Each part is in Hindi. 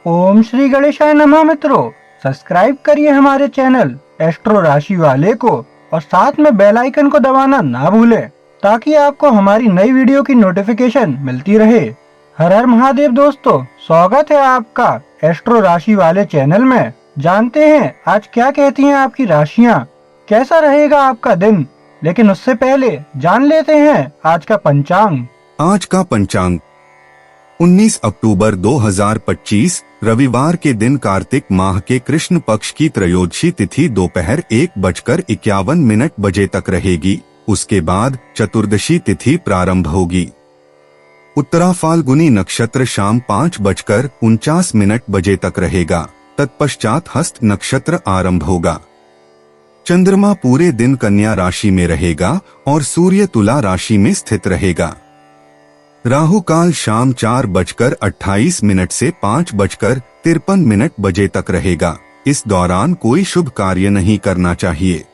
ओम श्री गणेशाय नमः। मित्रों, सब्सक्राइब करिए हमारे चैनल एस्ट्रो राशि वाले को और साथ में बेल आइकन को दबाना ना भूलें ताकि आपको हमारी नई वीडियो की नोटिफिकेशन मिलती रहे। हर हर महादेव दोस्तों, स्वागत है आपका एस्ट्रो राशि वाले चैनल में। जानते हैं आज क्या कहती हैं आपकी राशियां, कैसा रहेगा आपका दिन। लेकिन उससे पहले जान लेते हैं आज का पंचांग। आज का पंचांग 19 अक्टूबर 2025 रविवार के दिन कार्तिक माह के कृष्ण पक्ष की त्रयोदशी तिथि दोपहर 1:51 बजे तक रहेगी। उसके बाद चतुर्दशी तिथि प्रारंभ होगी। उत्तरा फाल्गुनी नक्षत्र शाम 5:49 बजे तक रहेगा। तत्पश्चात हस्त नक्षत्र आरंभ होगा। चंद्रमा पूरे दिन कन्या राशि में रहेगा और सूर्य तुला राशि में स्थित रहेगा। राहु काल शाम 4:28 से 5:53 बजे तक रहेगा। इस दौरान कोई शुभ कार्य नहीं करना चाहिए।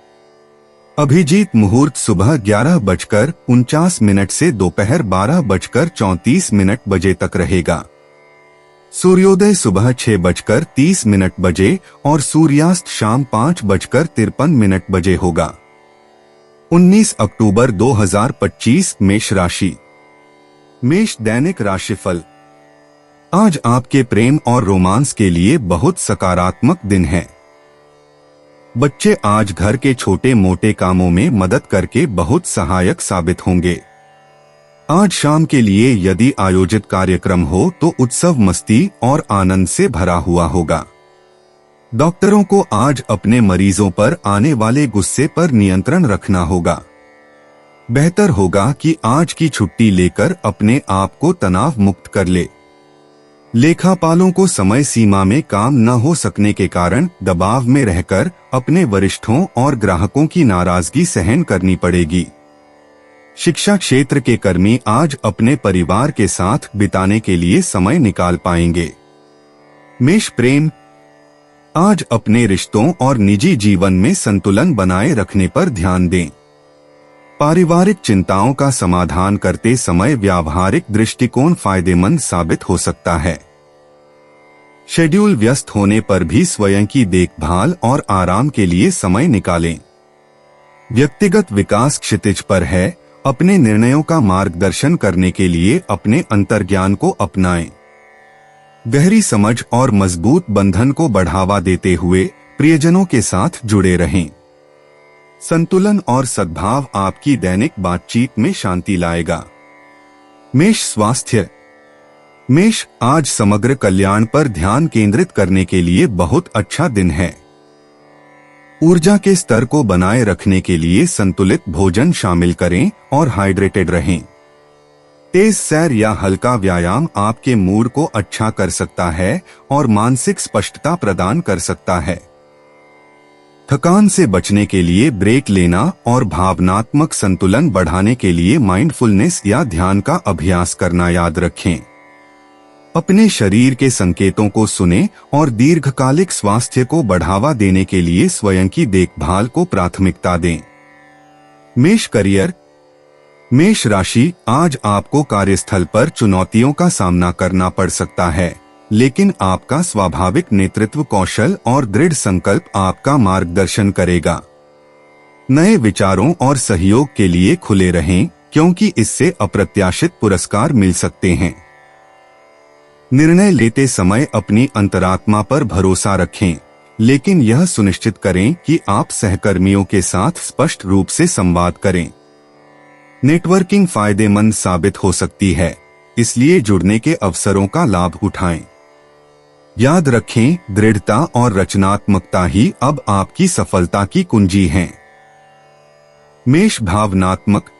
अभिजीत मुहूर्त सुबह 11:49 से दोपहर 12:34 बजे तक रहेगा। सूर्योदय सुबह 6:30 बजे और सूर्यास्त शाम 5:53 बजे होगा। 19 अक्टूबर 2025 मेष राशि। मेष दैनिक राशिफल। आज आपके प्रेम और रोमांस के लिए बहुत सकारात्मक दिन है। बच्चे आज घर के छोटे मोटे कामों में मदद करके बहुत सहायक साबित होंगे। आज शाम के लिए यदि आयोजित कार्यक्रम हो तो उत्सव मस्ती और आनंद से भरा हुआ होगा। डॉक्टरों को आज अपने मरीजों पर आने वाले गुस्से पर नियंत्रण रखना होगा। बेहतर होगा कि आज की छुट्टी लेकर अपने आप को तनाव मुक्त कर ले। लेखापालों को समय सीमा में काम न हो सकने के कारण दबाव में रहकर अपने वरिष्ठों और ग्राहकों की नाराजगी सहन करनी पड़ेगी। शिक्षा क्षेत्र के कर्मी आज अपने परिवार के साथ बिताने के लिए समय निकाल पाएंगे। मेष प्रेम। आज अपने रिश्तों और निजी जीवन में संतुलन बनाए रखने पर ध्यान दें। पारिवारिक चिंताओं का समाधान करते समय व्यावहारिक दृष्टिकोण फायदेमंद साबित हो सकता है। शेड्यूल व्यस्त होने पर भी स्वयं की देखभाल और आराम के लिए समय निकालें। व्यक्तिगत विकास क्षितिज पर है। अपने निर्णयों का मार्गदर्शन करने के लिए अपने अंतर्ज्ञान को अपनाएं। गहरी समझ और मजबूत बंधन को बढ़ावा देते हुए प्रियजनों के साथ जुड़े रहें। संतुलन और सद्भाव आपकी दैनिक बातचीत में शांति लाएगा। मेष स्वास्थ्य। मेष आज समग्र कल्याण पर ध्यान केंद्रित करने के लिए बहुत अच्छा दिन है। ऊर्जा के स्तर को बनाए रखने के लिए संतुलित भोजन शामिल करें और हाइड्रेटेड रहें। तेज सैर या हल्का व्यायाम आपके मूड को अच्छा कर सकता है और मानसिक स्पष्टता प्रदान कर सकता है। थकान से बचने के लिए ब्रेक लेना और भावनात्मक संतुलन बढ़ाने के लिए माइंडफुलनेस या ध्यान का अभ्यास करना याद रखें। अपने शरीर के संकेतों को सुनें और दीर्घकालिक स्वास्थ्य को बढ़ावा देने के लिए स्वयं की देखभाल को प्राथमिकता दें। मेष करियर। मेष राशि। आज आपको कार्यस्थल पर चुनौतियों का सामना करना पड़ सकता है, लेकिन आपका स्वाभाविक नेतृत्व कौशल और दृढ़ संकल्प आपका मार्गदर्शन करेगा। नए विचारों और सहयोग के लिए खुले रहें, क्योंकि इससे अप्रत्याशित पुरस्कार मिल सकते हैं। निर्णय लेते समय अपनी अंतरात्मा पर भरोसा रखें, लेकिन यह सुनिश्चित करें कि आप सहकर्मियों के साथ स्पष्ट रूप से संवाद करें। नेटवर्किंग फायदेमंद साबित हो सकती है, इसलिए जुड़ने के अवसरों का लाभ उठाएं। याद रखें, दृढ़ता और रचनात्मकता ही अब आपकी सफलता की कुंजी हैं। मेष भावनात्मक।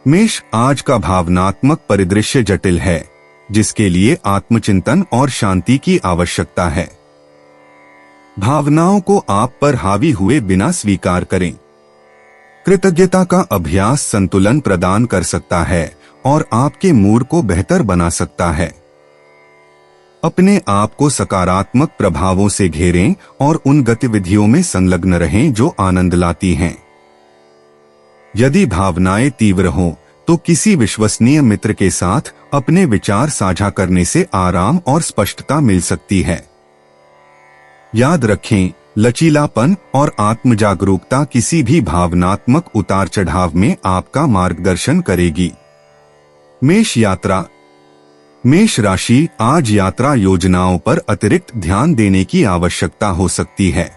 मेष आज का भावनात्मक परिदृश्य जटिल है, जिसके लिए आत्मचिंतन और शांति की आवश्यकता है। भावनाओं को आप पर हावी हुए बिना स्वीकार करें। कृतज्ञता का अभ्यास संतुलन प्रदान कर सकता है और आपके मूड को बेहतर बना सकता है। अपने आप को सकारात्मक प्रभावों से घेरें और उन गतिविधियों में संलग्न रहें जो आनंद लाती हैं। यदि भावनाएं तीव्र हों तो किसी विश्वसनीय मित्र के साथ अपने विचार साझा करने से आराम और स्पष्टता मिल सकती है। याद रखें, लचीलापन और आत्म जागरूकता किसी भी भावनात्मक उतार चढ़ाव में आपका मार्गदर्शन करेगी। मेष यात्रा। मेष राशि, आज यात्रा योजनाओं पर अतिरिक्त ध्यान देने की आवश्यकता हो सकती है।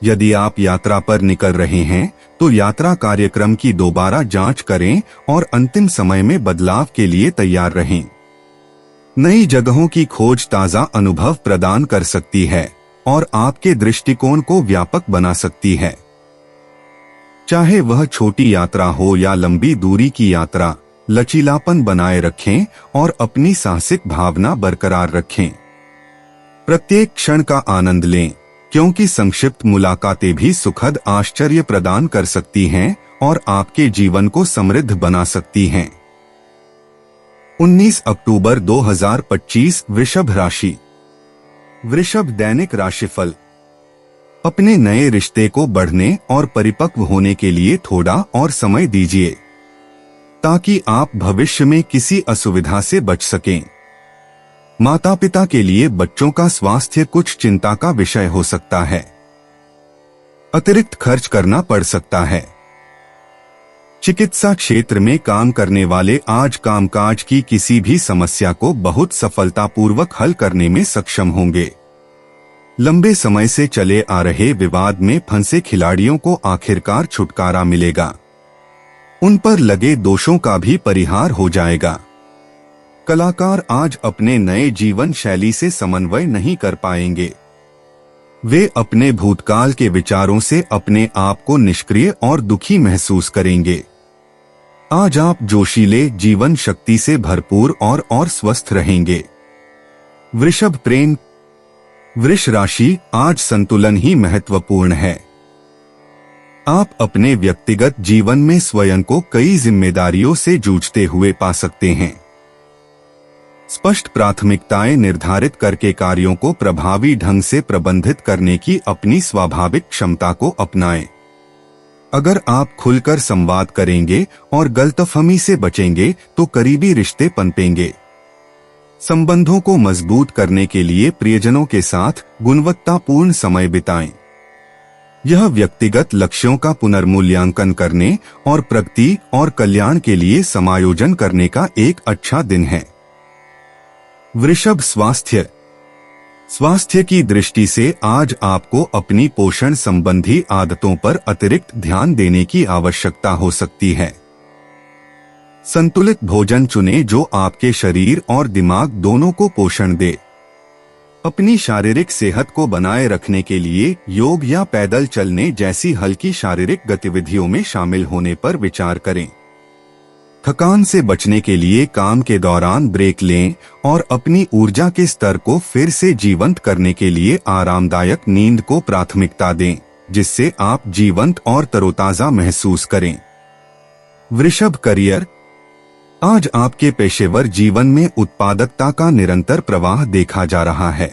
यदि आप यात्रा पर निकल रहे हैं तो यात्रा कार्यक्रम की दोबारा जांच करें और अंतिम समय में बदलाव के लिए तैयार रहें। नई जगहों की खोज ताजा अनुभव प्रदान कर सकती है और आपके दृष्टिकोण को व्यापक बना सकती है। चाहे वह छोटी यात्रा हो या लंबी दूरी की यात्रा, लचीलापन बनाए रखें और अपनी साहसिक भावना बरकरार रखें। प्रत्येक क्षण का आनंद लें, क्योंकि संक्षिप्त मुलाकातें भी सुखद आश्चर्य प्रदान कर सकती हैं और आपके जीवन को समृद्ध बना सकती हैं। 19 अक्टूबर 2025 वृषभ राशि। वृषभ दैनिक राशिफल। अपने नए रिश्ते को बढ़ने और परिपक्व होने के लिए थोड़ा और समय दीजिए, ताकि आप भविष्य में किसी असुविधा से बच सकें। माता पिता के लिए बच्चों का स्वास्थ्य कुछ चिंता का विषय हो सकता है। अतिरिक्त खर्च करना पड़ सकता है। चिकित्सा क्षेत्र में काम करने वाले आज कामकाज की किसी भी समस्या को बहुत सफलतापूर्वक हल करने में सक्षम होंगे। लंबे समय से चले आ रहे विवाद में फंसे खिलाड़ियों को आखिरकार छुटकारा मिलेगा। उन पर लगे दोषों का भी परिहार हो जाएगा। कलाकार आज अपने नए जीवन शैली से समन्वय नहीं कर पाएंगे। वे अपने भूतकाल के विचारों से अपने आप को निष्क्रिय और दुखी महसूस करेंगे। आज आप जोशीले, जीवन शक्ति से भरपूर और स्वस्थ रहेंगे। वृषभ प्रेम। वृष राशि, आज संतुलन ही महत्वपूर्ण है। आप अपने व्यक्तिगत जीवन में स्वयं को कई जिम्मेदारियों से जूझते हुए पा सकते हैं। स्पष्ट प्राथमिकताएं निर्धारित करके कार्यों को प्रभावी ढंग से प्रबंधित करने की अपनी स्वाभाविक क्षमता को अपनाएं। अगर आप खुलकर संवाद करेंगे और गलतफहमी से बचेंगे तो करीबी रिश्ते पनपेंगे। संबंधों को मजबूत करने के लिए प्रियजनों के साथ गुणवत्तापूर्ण समय बिताएं। यह व्यक्तिगत लक्ष्यों का पुनर्मूल्यांकन करने और प्रगति और कल्याण के लिए समायोजन करने का एक अच्छा दिन है। वृषभ स्वास्थ्य। स्वास्थ्य की दृष्टि से आज आपको अपनी पोषण संबंधी आदतों पर अतिरिक्त ध्यान देने की आवश्यकता हो सकती है। संतुलित भोजन चुनें जो आपके शरीर और दिमाग दोनों को पोषण दे। अपनी शारीरिक सेहत को बनाए रखने के लिए योग या पैदल चलने जैसी हल्की शारीरिक गतिविधियों में शामिल होने पर विचार करें। थकान से बचने के लिए काम के दौरान ब्रेक लें और अपनी ऊर्जा के स्तर को फिर से जीवंत करने के लिए आरामदायक नींद को प्राथमिकता दें, जिससे आप जीवंत और तरोताजा महसूस करें। वृषभ करियर। आज आपके पेशेवर जीवन में उत्पादकता का निरंतर प्रवाह देखा जा रहा है।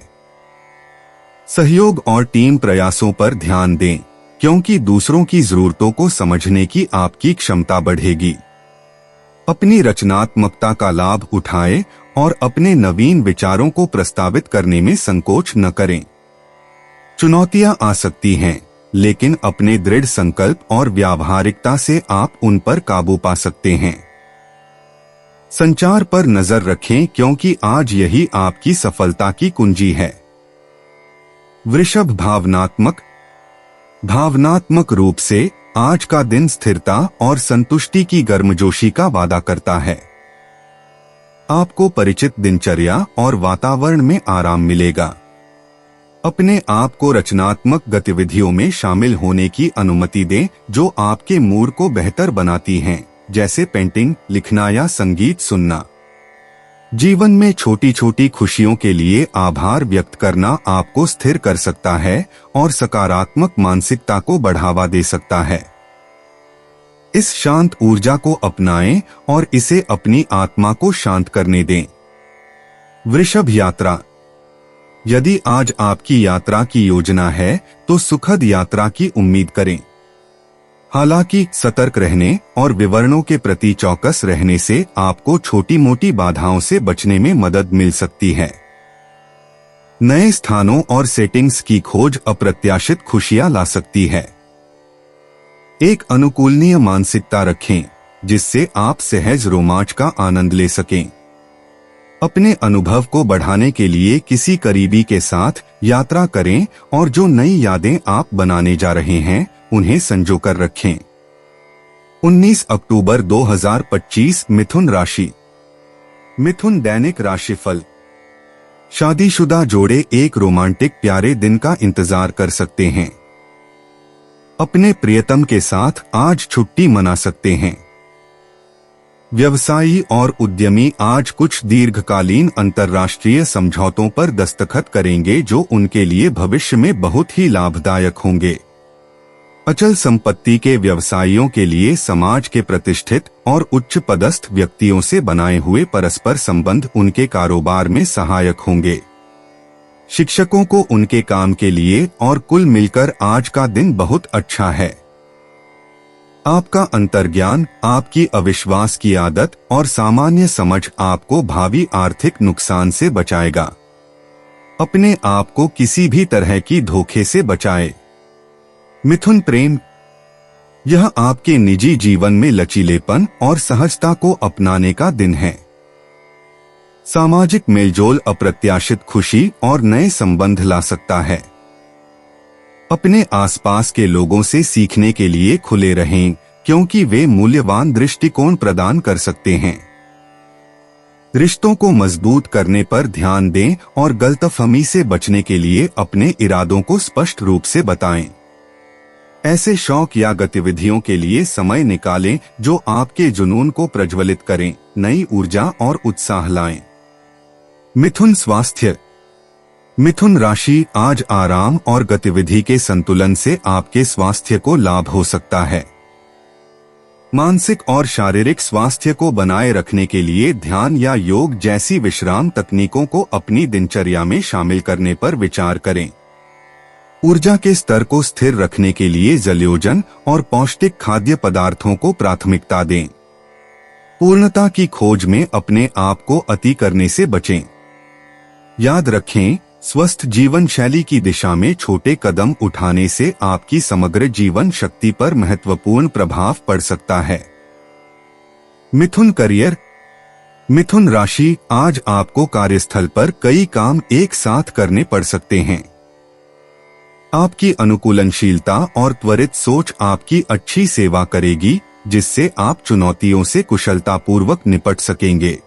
सहयोग और टीम प्रयासों पर ध्यान दें, क्योंकि दूसरों की जरूरतों को समझने की आपकी क्षमता बढ़ेगी। अपनी रचनात्मकता का लाभ उठाएं और अपने नवीन विचारों को प्रस्तावित करने में संकोच न करें। चुनौतियां आ सकती हैं, लेकिन अपने दृढ़ संकल्प और व्यावहारिकता से आप उन पर काबू पा सकते हैं। संचार पर नजर रखें, क्योंकि आज यही आपकी सफलता की कुंजी है। वृषभ भावनात्मक रूप से आज का दिन स्थिरता और संतुष्टि की गर्मजोशी का वादा करता है। आपको परिचित दिनचर्या और वातावरण में आराम मिलेगा। अपने आप को रचनात्मक गतिविधियों में शामिल होने की अनुमति दें जो आपके मूड को बेहतर बनाती हैं, जैसे पेंटिंग, लिखना या संगीत सुनना। जीवन में छोटी छोटी खुशियों के लिए आभार व्यक्त करना आपको स्थिर कर सकता है और सकारात्मक मानसिकता को बढ़ावा दे सकता है। इस शांत ऊर्जा को अपनाएं और इसे अपनी आत्मा को शांत करने दें। वृषभ यात्रा। यदि आज आपकी यात्रा की योजना है तो सुखद यात्रा की उम्मीद करें। हालांकि सतर्क रहने और विवरणों के प्रति चौकस रहने से आपको छोटी मोटी बाधाओं से बचने में मदद मिल सकती है। नए स्थानों और सेटिंग्स की खोज अप्रत्याशित खुशियां ला सकती है। एक अनुकूलनीय मानसिकता रखें जिससे आप सहज रोमांच का आनंद ले सकें। अपने अनुभव को बढ़ाने के लिए किसी करीबी के साथ यात्रा करें और जो नई यादें आप बनाने जा रहे हैं उन्हें संजो कर रखें। 19 अक्टूबर 2025 मिथुन राशि। मिथुन दैनिक राशिफल। शादीशुदा जोड़े एक रोमांटिक प्यारे दिन का इंतजार कर सकते हैं। अपने प्रियतम के साथ आज छुट्टी मना सकते हैं। व्यवसायी और उद्यमी आज कुछ दीर्घकालीन अंतर्राष्ट्रीय समझौतों पर दस्तखत करेंगे जो उनके लिए भविष्य में बहुत ही लाभदायक होंगे। अचल संपत्ति के व्यवसायियों के लिए समाज के प्रतिष्ठित और उच्च पदस्थ व्यक्तियों से बनाए हुए परस्पर संबंध उनके कारोबार में सहायक होंगे। शिक्षकों को उनके काम के लिए और कुल मिलकर आज का दिन बहुत अच्छा है। आपका अंतर्ज्ञान, आपकी अविश्वास की आदत और सामान्य समझ आपको भावी आर्थिक नुकसान से बचाएगा। अपने आप को किसी भी तरह की धोखे से बचाए। मिथुन प्रेम। यह आपके निजी जीवन में लचीलेपन और सहजता को अपनाने का दिन है। सामाजिक मेलजोल अप्रत्याशित खुशी और नए संबंध ला सकता है। अपने आसपास के लोगों से सीखने के लिए खुले रहें क्योंकि वे मूल्यवान दृष्टिकोण प्रदान कर सकते हैं। रिश्तों को मजबूत करने पर ध्यान दें और गलतफहमी से बचने के लिए अपने इरादों को स्पष्ट रूप से बताएं। ऐसे शौक या गतिविधियों के लिए समय निकालें जो आपके जुनून को प्रज्वलित करें, नई ऊर्जा और उत्साह लाएं। मिथुन स्वास्थ्य। मिथुन राशि। आज आराम और गतिविधि के संतुलन से आपके स्वास्थ्य को लाभ हो सकता है। मानसिक और शारीरिक स्वास्थ्य को बनाए रखने के लिए ध्यान या योग जैसी विश्राम तकनीकों को अपनी दिनचर्या में शामिल करने पर विचार करें। ऊर्जा के स्तर को स्थिर रखने के लिए जलयोजन और पौष्टिक खाद्य पदार्थों को प्राथमिकता दें। पूर्णता की खोज में अपने आप को अति करने से बचें। याद रखें, स्वस्थ जीवन शैली की दिशा में छोटे कदम उठाने से आपकी समग्र जीवन शक्ति पर महत्वपूर्ण प्रभाव पड़ सकता है। मिथुन करियर। मिथुन राशि। आज आपको कार्यस्थल पर कई काम एक साथ करने पड़ सकते हैं। आपकी अनुकूलनशीलता और त्वरित सोच आपकी अच्छी सेवा करेगी, जिससे आप चुनौतियों से कुशलतापूर्वक निपट सकेंगे।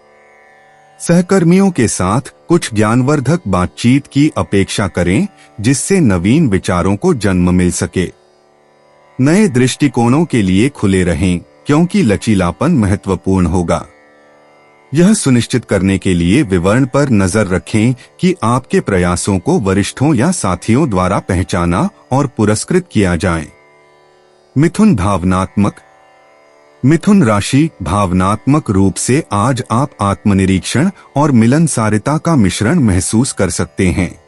सहकर्मियों के साथ कुछ ज्ञानवर्धक बातचीत की अपेक्षा करें, जिससे नवीन विचारों को जन्म मिल सके। नए दृष्टिकोणों के लिए खुले रहें, क्योंकि लचीलापन महत्वपूर्ण होगा। यह सुनिश्चित करने के लिए विवरण पर नजर रखें कि आपके प्रयासों को वरिष्ठों या साथियों द्वारा पहचाना और पुरस्कृत किया जाए। मिथुन भावनात्मक। मिथुन राशि। भावनात्मक रूप से आज आप आत्मनिरीक्षण और मिलनसारिता का मिश्रण महसूस कर सकते हैं।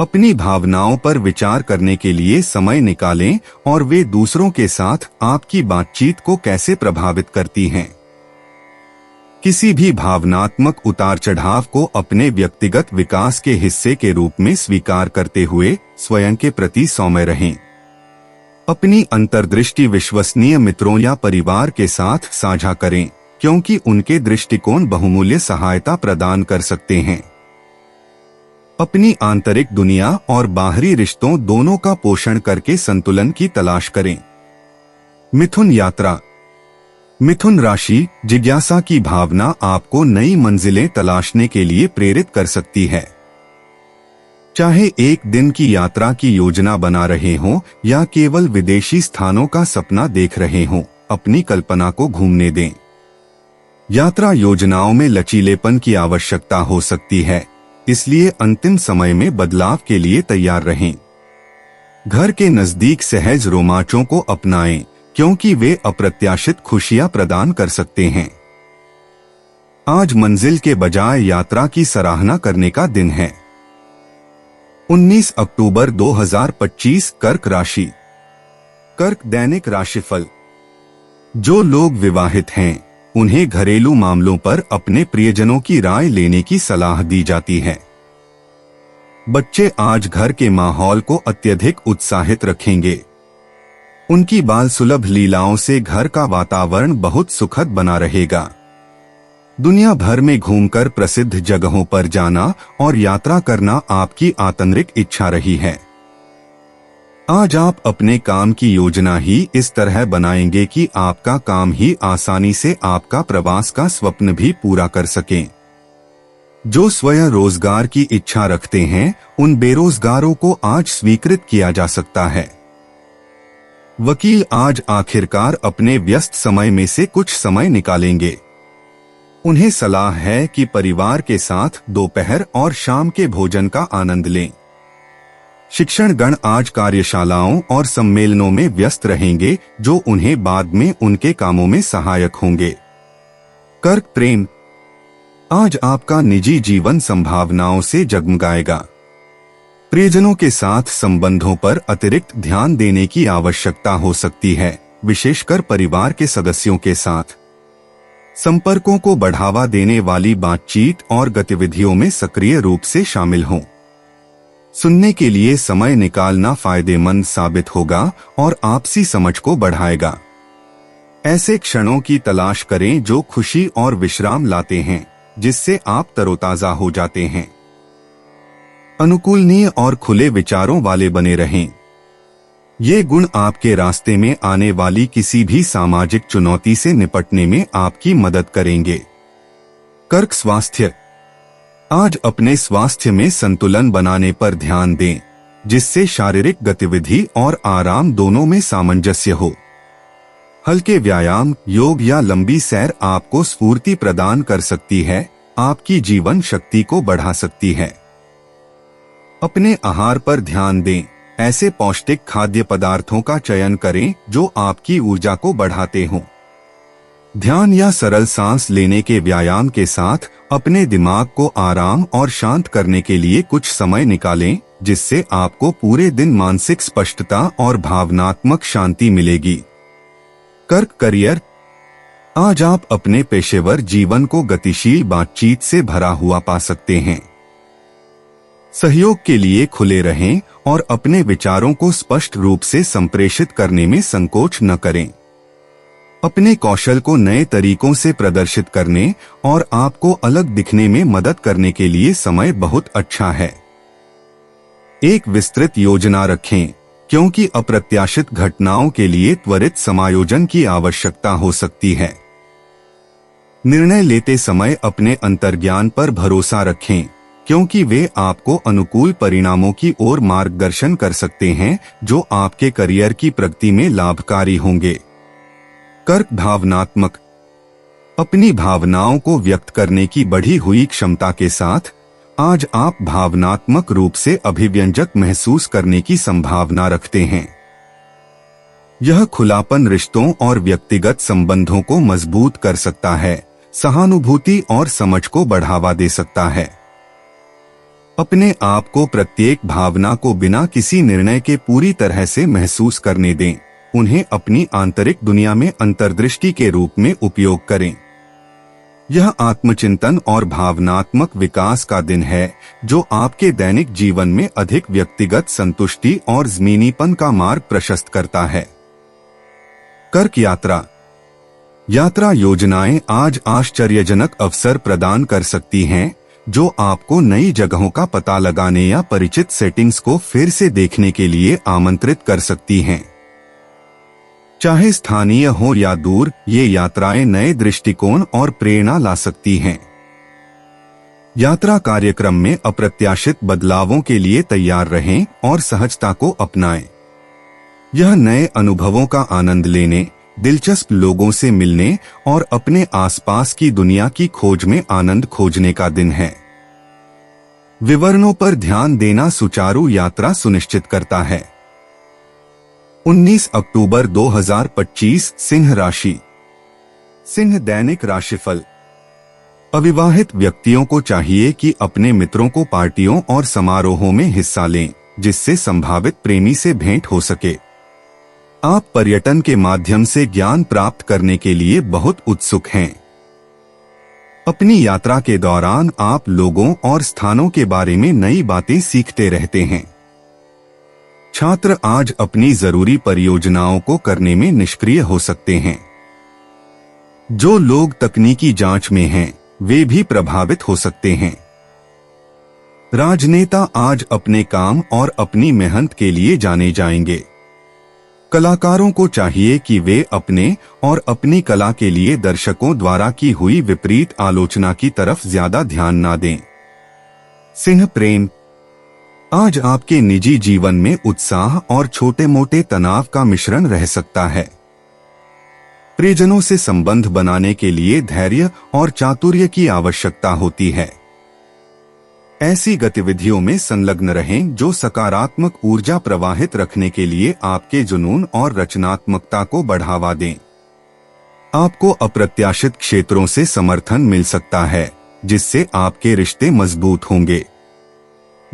अपनी भावनाओं पर विचार करने के लिए समय निकालें और वे दूसरों के साथ आपकी बातचीत को कैसे प्रभावित करती हैं। किसी भी भावनात्मक उतार चढ़ाव को अपने व्यक्तिगत विकास के हिस्से के रूप में स्वीकार करते हुए स्वयं के प्रति सौम्य रहें। अपनी अंतर्दृष्टि विश्वसनीय मित्रों या परिवार के साथ साझा करें, क्योंकि उनके दृष्टिकोण बहुमूल्य सहायता प्रदान कर सकते हैं। अपनी आंतरिक दुनिया और बाहरी रिश्तों दोनों का पोषण करके संतुलन की तलाश करें। मिथुन यात्रा। मिथुन राशि। जिज्ञासा की भावना आपको नई मंजिलें तलाशने के लिए प्रेरित कर सकती है। चाहे एक दिन की यात्रा की योजना बना रहे हों या केवल विदेशी स्थानों का सपना देख रहे हों, अपनी कल्पना को घूमने दें। यात्रा योजनाओं में लचीलेपन की आवश्यकता हो सकती है, इसलिए अंतिम समय में बदलाव के लिए तैयार रहें। घर के नजदीक सहज रोमांचों को अपनाएं, क्योंकि वे अप्रत्याशित खुशियां प्रदान कर सकते हैं। आज मंजिल के बजाय यात्रा की सराहना करने का दिन है। 19 अक्टूबर 2025 कर्क राशि। कर्क दैनिक राशिफल। जो लोग विवाहित हैं, उन्हें घरेलू मामलों पर अपने प्रियजनों की राय लेने की सलाह दी जाती है। बच्चे आज घर के माहौल को अत्यधिक उत्साहित रखेंगे। उनकी बाल सुलभ लीलाओं से घर का वातावरण बहुत सुखद बना रहेगा। दुनिया भर में घूमकर प्रसिद्ध जगहों पर जाना और यात्रा करना आपकी आंतरिक इच्छा रही है। आज आप अपने काम की योजना ही इस तरह बनाएंगे कि आपका काम ही आसानी से आपका प्रवास का स्वप्न भी पूरा कर सकें। जो स्वयं रोजगार की इच्छा रखते हैं, उन बेरोजगारों को आज स्वीकृत किया जा सकता है। वकील आज आखिरकार अपने व्यस्त समय में से कुछ समय निकालेंगे। उन्हें सलाह है कि परिवार के साथ दोपहर और शाम के भोजन का आनंद लें। शिक्षणगण आज कार्यशालाओं और सम्मेलनों में व्यस्त रहेंगे, जो उन्हें बाद में उनके कामों में सहायक होंगे। कर्क प्रेम। आज आपका निजी जीवन संभावनाओं से जगमगाएगा। प्रियजनों के साथ संबंधों पर अतिरिक्त ध्यान देने की आवश्यकता हो सकती है, विशेषकर परिवार के सदस्यों के साथ। संपर्कों को बढ़ावा देने वाली बातचीत और गतिविधियों में सक्रिय रूप से शामिल हों। सुनने के लिए समय निकालना फायदेमंद साबित होगा और आपसी समझ को बढ़ाएगा। ऐसे क्षणों की तलाश करें जो खुशी और विश्राम लाते हैं, जिससे आप तरोताजा हो जाते हैं। अनुकूलनीय और खुले विचारों वाले बने रहें। ये गुण आपके रास्ते में आने वाली किसी भी सामाजिक चुनौती से निपटने में आपकी मदद करेंगे। कर्क स्वास्थ्य। आज अपने स्वास्थ्य में संतुलन बनाने पर ध्यान दें, जिससे शारीरिक गतिविधि और आराम दोनों में सामंजस्य हो। हल्के व्यायाम, योग या लंबी सैर आपको स्फूर्ति प्रदान कर सकती है, आपकी जीवन शक्ति को बढ़ा सकती है। अपने आहार पर ध्यान दें। ऐसे पौष्टिक खाद्य पदार्थों का चयन करें जो आपकी ऊर्जा को बढ़ाते हों। ध्यान या सरल सांस लेने के व्यायाम के साथ अपने दिमाग को आराम और शांत करने के लिए कुछ समय निकालें, जिससे आपको पूरे दिन मानसिक स्पष्टता और भावनात्मक शांति मिलेगी। कर्क करियर। आज आप अपने पेशेवर जीवन को गतिशील बातचीत से भरा हुआ पा सकते हैं। सहयोग के लिए खुले रहें और अपने विचारों को स्पष्ट रूप से संप्रेषित करने में संकोच न करें। अपने कौशल को नए तरीकों से प्रदर्शित करने और आपको अलग दिखने में मदद करने के लिए समय बहुत अच्छा है। एक विस्तृत योजना रखें, क्योंकि अप्रत्याशित घटनाओं के लिए त्वरित समायोजन की आवश्यकता हो सकती है। निर्णय लेते समय अपने अंतर्ज्ञान पर भरोसा रखें, क्योंकि वे आपको अनुकूल परिणामों की ओर मार्गदर्शन कर सकते हैं, जो आपके करियर की प्रगति में लाभकारी होंगे। कर्क भावनात्मक। अपनी भावनाओं को व्यक्त करने की बढ़ी हुई क्षमता के साथ आज आप भावनात्मक रूप से अभिव्यंजक महसूस करने की संभावना रखते हैं। यह खुलापन रिश्तों और व्यक्तिगत संबंधों को मजबूत कर सकता है, सहानुभूति और समझ को बढ़ावा दे सकता है। अपने आप को प्रत्येक भावना को बिना किसी निर्णय के पूरी तरह से महसूस करने दें। उन्हें अपनी आंतरिक दुनिया में अंतर्दृष्टि के रूप में उपयोग करें। यह आत्मचिंतन और भावनात्मक विकास का दिन है, जो आपके दैनिक जीवन में अधिक व्यक्तिगत संतुष्टि और ज़मीनीपन का मार्ग प्रशस्त करता है। कर्क यात्रा। यात्रा योजनाएं आज आश्चर्यजनक अवसर प्रदान कर सकती हैं, जो आपको नई जगहों का पता लगाने या परिचित सेटिंग्स को फिर से देखने के लिए आमंत्रित कर सकती हैं। चाहे स्थानीय हो या दूर, ये यात्राएं नए दृष्टिकोण और प्रेरणा ला सकती हैं। यात्रा कार्यक्रम में अप्रत्याशित बदलावों के लिए तैयार रहें और सहजता को अपनाएं। यह नए अनुभवों का आनंद लेने, दिलचस्प लोगों से मिलने और अपने आसपास की दुनिया की खोज में आनंद खोजने का दिन है। विवरणों पर ध्यान देना सुचारू यात्रा सुनिश्चित करता है। 19 अक्टूबर 2025 सिंह राशि। सिंह दैनिक राशिफल। अविवाहित व्यक्तियों को चाहिए कि अपने मित्रों को पार्टियों और समारोहों में हिस्सा लें, जिससे संभावित प्रेमी से भेंट हो सके। आप पर्यटन के माध्यम से ज्ञान प्राप्त करने के लिए बहुत उत्सुक हैं। अपनी यात्रा के दौरान आप लोगों और स्थानों के बारे में नई बातें सीखते रहते हैं। छात्र आज अपनी जरूरी परियोजनाओं को करने में निष्क्रिय हो सकते हैं। जो लोग तकनीकी जांच में हैं, वे भी प्रभावित हो सकते हैं। राजनेता आज अपने काम और अपनी मेहनत के लिए जाने जाएंगे। कलाकारों को चाहिए कि वे अपने और अपनी कला के लिए दर्शकों द्वारा की हुई विपरीत आलोचना की तरफ ज्यादा ध्यान ना दें। सिंह प्रेम, आज आपके निजी जीवन में उत्साह और छोटे मोटे तनाव का मिश्रण रह सकता है। प्रियजनों से संबंध बनाने के लिए धैर्य और चातुर्य की आवश्यकता होती है। ऐसी गतिविधियों में संलग्न रहें जो सकारात्मक ऊर्जा प्रवाहित रखने के लिए आपके जुनून और रचनात्मकता को बढ़ावा दें। आपको अप्रत्याशित क्षेत्रों से समर्थन मिल सकता है, जिससे आपके रिश्ते मजबूत होंगे।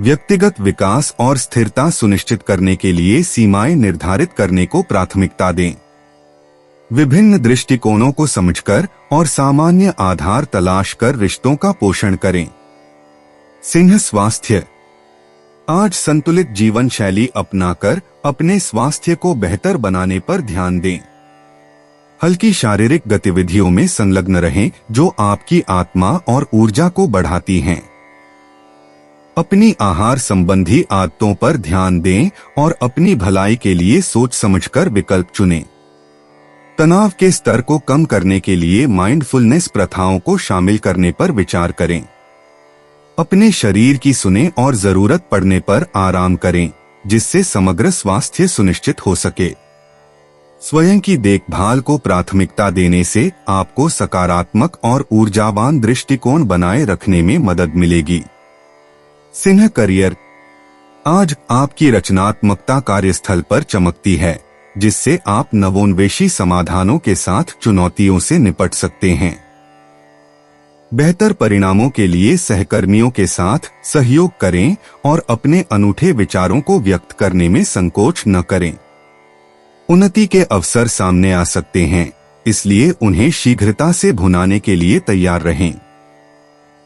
व्यक्तिगत विकास और स्थिरता सुनिश्चित करने के लिए सीमाएं निर्धारित करने को प्राथमिकता दें। विभिन्न दृष्टिकोणों को समझकर और सामान्य आधार तलाश कर रिश्तों का पोषण करें। सिंह स्वास्थ्य, आज संतुलित जीवन शैली अपनाकर अपने स्वास्थ्य को बेहतर बनाने पर ध्यान दें। हल्की शारीरिक गतिविधियों में संलग्न रहें जो आपकी आत्मा और ऊर्जा को बढ़ाती हैं। अपनी आहार संबंधी आदतों पर ध्यान दें और अपनी भलाई के लिए सोच समझकर विकल्प चुनें। तनाव के स्तर को कम करने के लिए माइंडफुलनेस प्रथाओं को शामिल करने पर विचार करें। अपने शरीर की सुनें और जरूरत पड़ने पर आराम करें, जिससे समग्र स्वास्थ्य सुनिश्चित हो सके। स्वयं की देखभाल को प्राथमिकता देने से आपको सकारात्मक और ऊर्जावान दृष्टिकोण बनाए रखने में मदद मिलेगी। सिंह करियर, आज आपकी रचनात्मकता कार्यस्थल पर चमकती है, जिससे आप नवोन्वेषी समाधानों के साथ चुनौतियों से निपट सकते हैं। बेहतर परिणामों के लिए सहकर्मियों के साथ सहयोग करें और अपने अनूठे विचारों को व्यक्त करने में संकोच न करें। उन्नति के अवसर सामने आ सकते हैं, इसलिए उन्हें शीघ्रता से भुनाने के लिए तैयार रहें।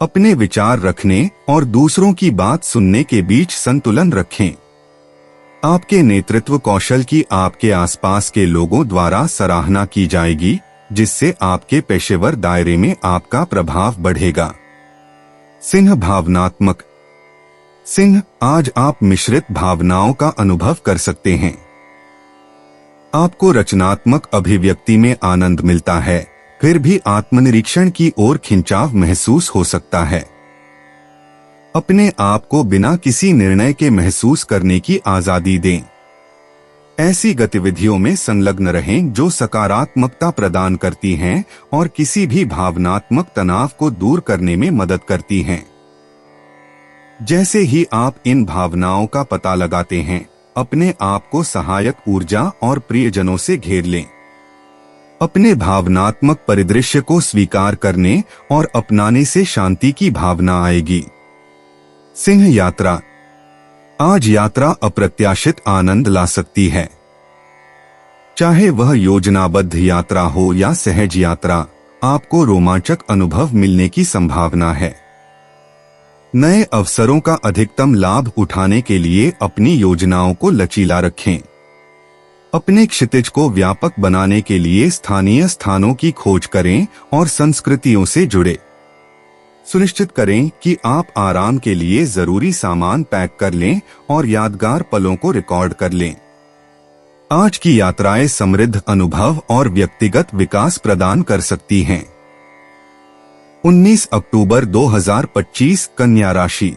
अपने विचार रखने और दूसरों की बात सुनने के बीच संतुलन रखें। आपके नेतृत्व कौशल की आपके आसपास के लोगों द्वारा सराहना की जाएगी, जिससे आपके पेशेवर दायरे में आपका प्रभाव बढ़ेगा। सिंह भावनात्मक, सिंह, आज आप मिश्रित भावनाओं का अनुभव कर सकते हैं। आपको रचनात्मक अभिव्यक्ति में आनंद मिलता है, फिर भी आत्मनिरीक्षण की ओर खिंचाव महसूस हो सकता है। अपने आप को बिना किसी निर्णय के महसूस करने की आजादी दें। ऐसी गतिविधियों में संलग्न रहें जो सकारात्मकता प्रदान करती हैं और किसी भी भावनात्मक तनाव को दूर करने में मदद करती हैं। जैसे ही आप इन भावनाओं का पता लगाते हैं, अपने आप को सहायक ऊर्जा और प्रियजनों से घेर लें। अपने भावनात्मक परिदृश्य को स्वीकार करने और अपनाने से शांति की भावना आएगी। सिंह यात्रा, आज यात्रा अप्रत्याशित आनंद ला सकती है। चाहे वह योजनाबद्ध यात्रा हो या सहज यात्रा, आपको रोमांचक अनुभव मिलने की संभावना है। नए अवसरों का अधिकतम लाभ उठाने के लिए अपनी योजनाओं को लचीला रखें। अपने क्षितिज को व्यापक बनाने के लिए स्थानीय स्थानों की खोज करें और संस्कृतियों से जुड़े। सुनिश्चित करें कि आप आराम के लिए जरूरी सामान पैक कर लें और यादगार पलों को रिकॉर्ड कर लें। आज की यात्राएं समृद्ध अनुभव और व्यक्तिगत विकास प्रदान कर सकती हैं। 19 अक्टूबर 2025 कन्या राशि।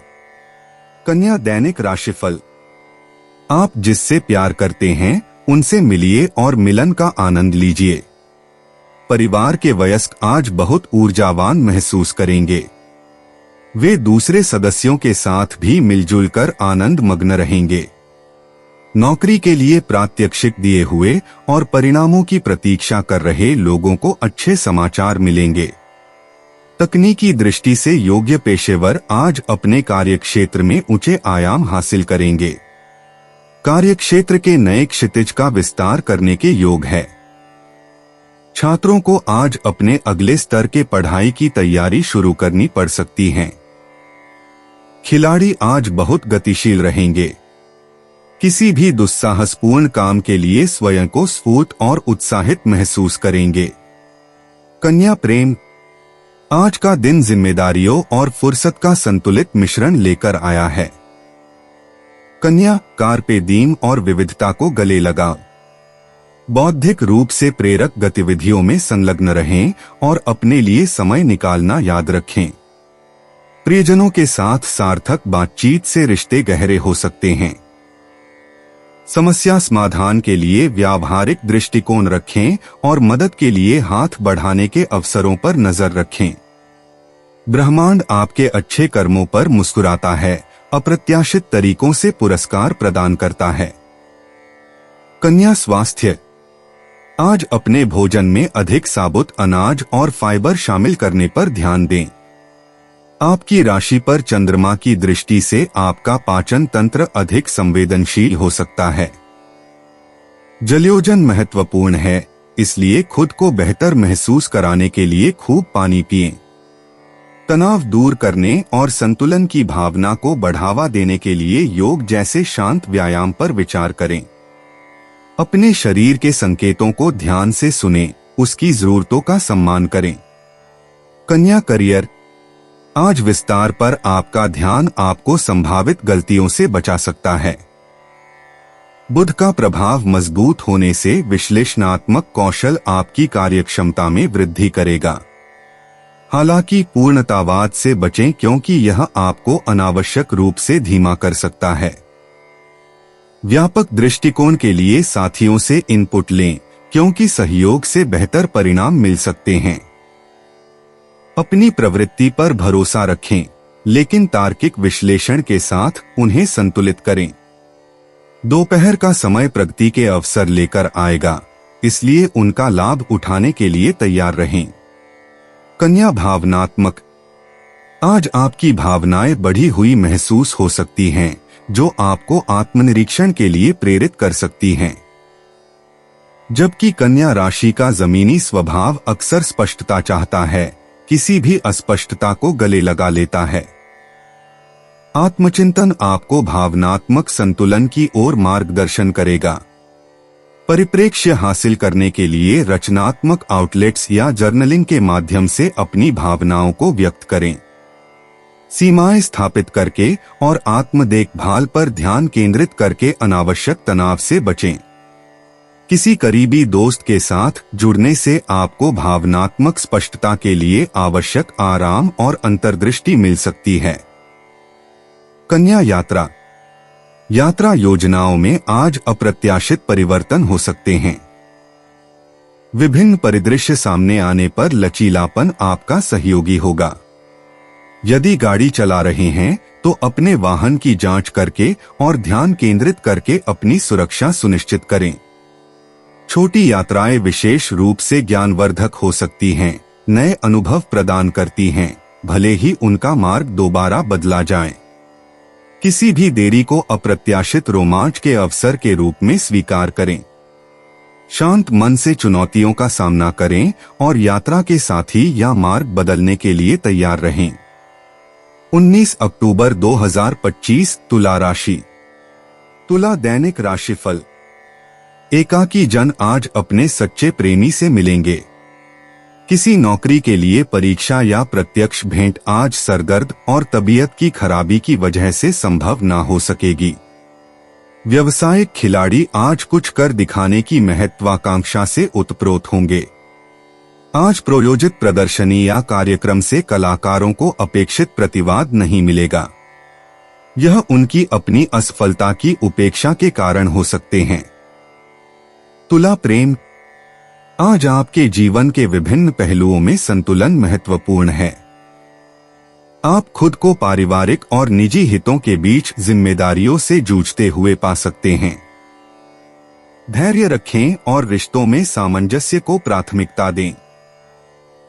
कन्या दैनिक राशिफल। आप जिससे प्यार करते हैं उनसे मिलिए और मिलन का आनंद लीजिए। परिवार के वयस्क आज बहुत ऊर्जावान महसूस करेंगे। वे दूसरे सदस्यों के साथ भी मिलजुल कर आनंद मग्न रहेंगे। नौकरी के लिए प्रात्यक्षिक दिए हुए और परिणामों की प्रतीक्षा कर रहे लोगों को अच्छे समाचार मिलेंगे। तकनीकी दृष्टि से योग्य पेशेवर आज अपने कार्यक्षेत्र में ऊंचे आयाम हासिल करेंगे। कार्यक्षेत्र के नए क्षितिज का विस्तार करने के योग है। छात्रों को आज अपने अगले स्तर के पढ़ाई की तैयारी शुरू करनी पड़ सकती है। खिलाड़ी आज बहुत गतिशील रहेंगे। किसी भी दुस्साहसपूर्ण काम के लिए स्वयं को स्फूर्त और उत्साहित महसूस करेंगे। कन्या प्रेम, आज का दिन जिम्मेदारियों और फुर्सत का संतुलित मिश्रण लेकर आया है। कन्या, कार्पे दीम और विविधता को गले लगाओ। बौद्धिक रूप से प्रेरक गतिविधियों में संलग्न रहें और अपने लिए समय निकालना याद रखें। प्रियजनों के साथ सार्थक बातचीत से रिश्ते गहरे हो सकते हैं। समस्या समाधान के लिए व्यावहारिक दृष्टिकोण रखें और मदद के लिए हाथ बढ़ाने के अवसरों पर नजर रखें। ब्रह्मांड आपके अच्छे कर्मों पर मुस्कुराता है, अप्रत्याशित तरीकों से पुरस्कार प्रदान करता है। कन्या स्वास्थ्य, आज अपने भोजन में अधिक साबुत अनाज और फाइबर शामिल करने पर ध्यान दें। आपकी राशि पर चंद्रमा की दृष्टि से आपका पाचन तंत्र अधिक संवेदनशील हो सकता है। जलयोजन महत्वपूर्ण है, इसलिए खुद को बेहतर महसूस कराने के लिए खूब पानी पिएं। तनाव दूर करने और संतुलन की भावना को बढ़ावा देने के लिए योग जैसे शांत व्यायाम पर विचार करें। अपने शरीर के संकेतों को ध्यान से सुनें, उसकी जरूरतों का सम्मान करें। कन्या करियर, आज विस्तार पर आपका ध्यान आपको संभावित गलतियों से बचा सकता है। बुध का प्रभाव मजबूत होने से विश्लेषणात्मक कौशल आपकी कार्यक्षमता में वृद्धि करेगा। हालांकि पूर्णतावाद से बचें क्योंकि यह आपको अनावश्यक रूप से धीमा कर सकता है। व्यापक दृष्टिकोण के लिए साथियों से इनपुट लें क्योंकि सहयोग से बेहतर परिणाम मिल सकते हैं। अपनी प्रवृत्ति पर भरोसा रखें, लेकिन तार्किक विश्लेषण के साथ उन्हें संतुलित करें। दोपहर का समय प्रगति के अवसर लेकर आएगा, इसलिए उनका लाभ उठाने के लिए तैयार रहें। कन्या भावनात्मक, आज आपकी भावनाएं बढ़ी हुई महसूस हो सकती हैं, जो आपको आत्मनिरीक्षण के लिए प्रेरित कर सकती हैं। जबकि कन्या राशि का जमीनी स्वभाव अक्सर स्पष्टता चाहता है, किसी भी अस्पष्टता को गले लगा लेता है। आत्मचिंतन आपको भावनात्मक संतुलन की ओर मार्गदर्शन करेगा। परिप्रेक्ष्य हासिल करने के लिए रचनात्मक आउटलेट्स या जर्नलिंग के माध्यम से अपनी भावनाओं को व्यक्त करें। सीमाएं स्थापित करके और आत्म देखभाल पर ध्यान केंद्रित करके अनावश्यक तनाव से बचें। किसी करीबी दोस्त के साथ जुड़ने से आपको भावनात्मक स्पष्टता के लिए आवश्यक आराम और अंतर्दृष्टि मिल सकती है। कन्या यात्रा, यात्रा योजनाओं में आज अप्रत्याशित परिवर्तन हो सकते हैं। विभिन्न परिदृश्य सामने आने पर लचीलापन आपका सहयोगी होगा। यदि गाड़ी चला रहे हैं तो अपने वाहन की जांच करके और ध्यान केंद्रित करके अपनी सुरक्षा सुनिश्चित करें। छोटी यात्राएं विशेष रूप से ज्ञानवर्धक हो सकती हैं, नए अनुभव प्रदान करती हैं, भले ही उनका मार्ग दोबारा बदला जाए। किसी भी देरी को अप्रत्याशित रोमांच के अवसर के रूप में स्वीकार करें। शांत मन से चुनौतियों का सामना करें और यात्रा के साथी या मार्ग बदलने के लिए तैयार रहें। 19 अक्टूबर 2025 तुला राशि। तुला दैनिक राशिफल। एकाकी जन आज अपने सच्चे प्रेमी से मिलेंगे। किसी नौकरी के लिए परीक्षा या प्रत्यक्ष भेंट आज सरदर्द और तबीयत की खराबी की वजह से संभव न हो सकेगी। व्यवसायिक खिलाड़ी आज कुछ कर दिखाने की महत्वाकांक्षा से उत्प्रोत होंगे। आज प्रायोजित प्रदर्शनी या कार्यक्रम से कलाकारों को अपेक्षित प्रतिवाद नहीं मिलेगा। यह उनकी अपनी असफलता की उपेक्षा के कारण हो सकते हैं। तुला प्रेम, आज आपके जीवन के विभिन्न पहलुओं में संतुलन महत्वपूर्ण है। आप खुद को पारिवारिक और निजी हितों के बीच जिम्मेदारियों से जूझते हुए पा सकते हैं। धैर्य रखें और रिश्तों में सामंजस्य को प्राथमिकता दें।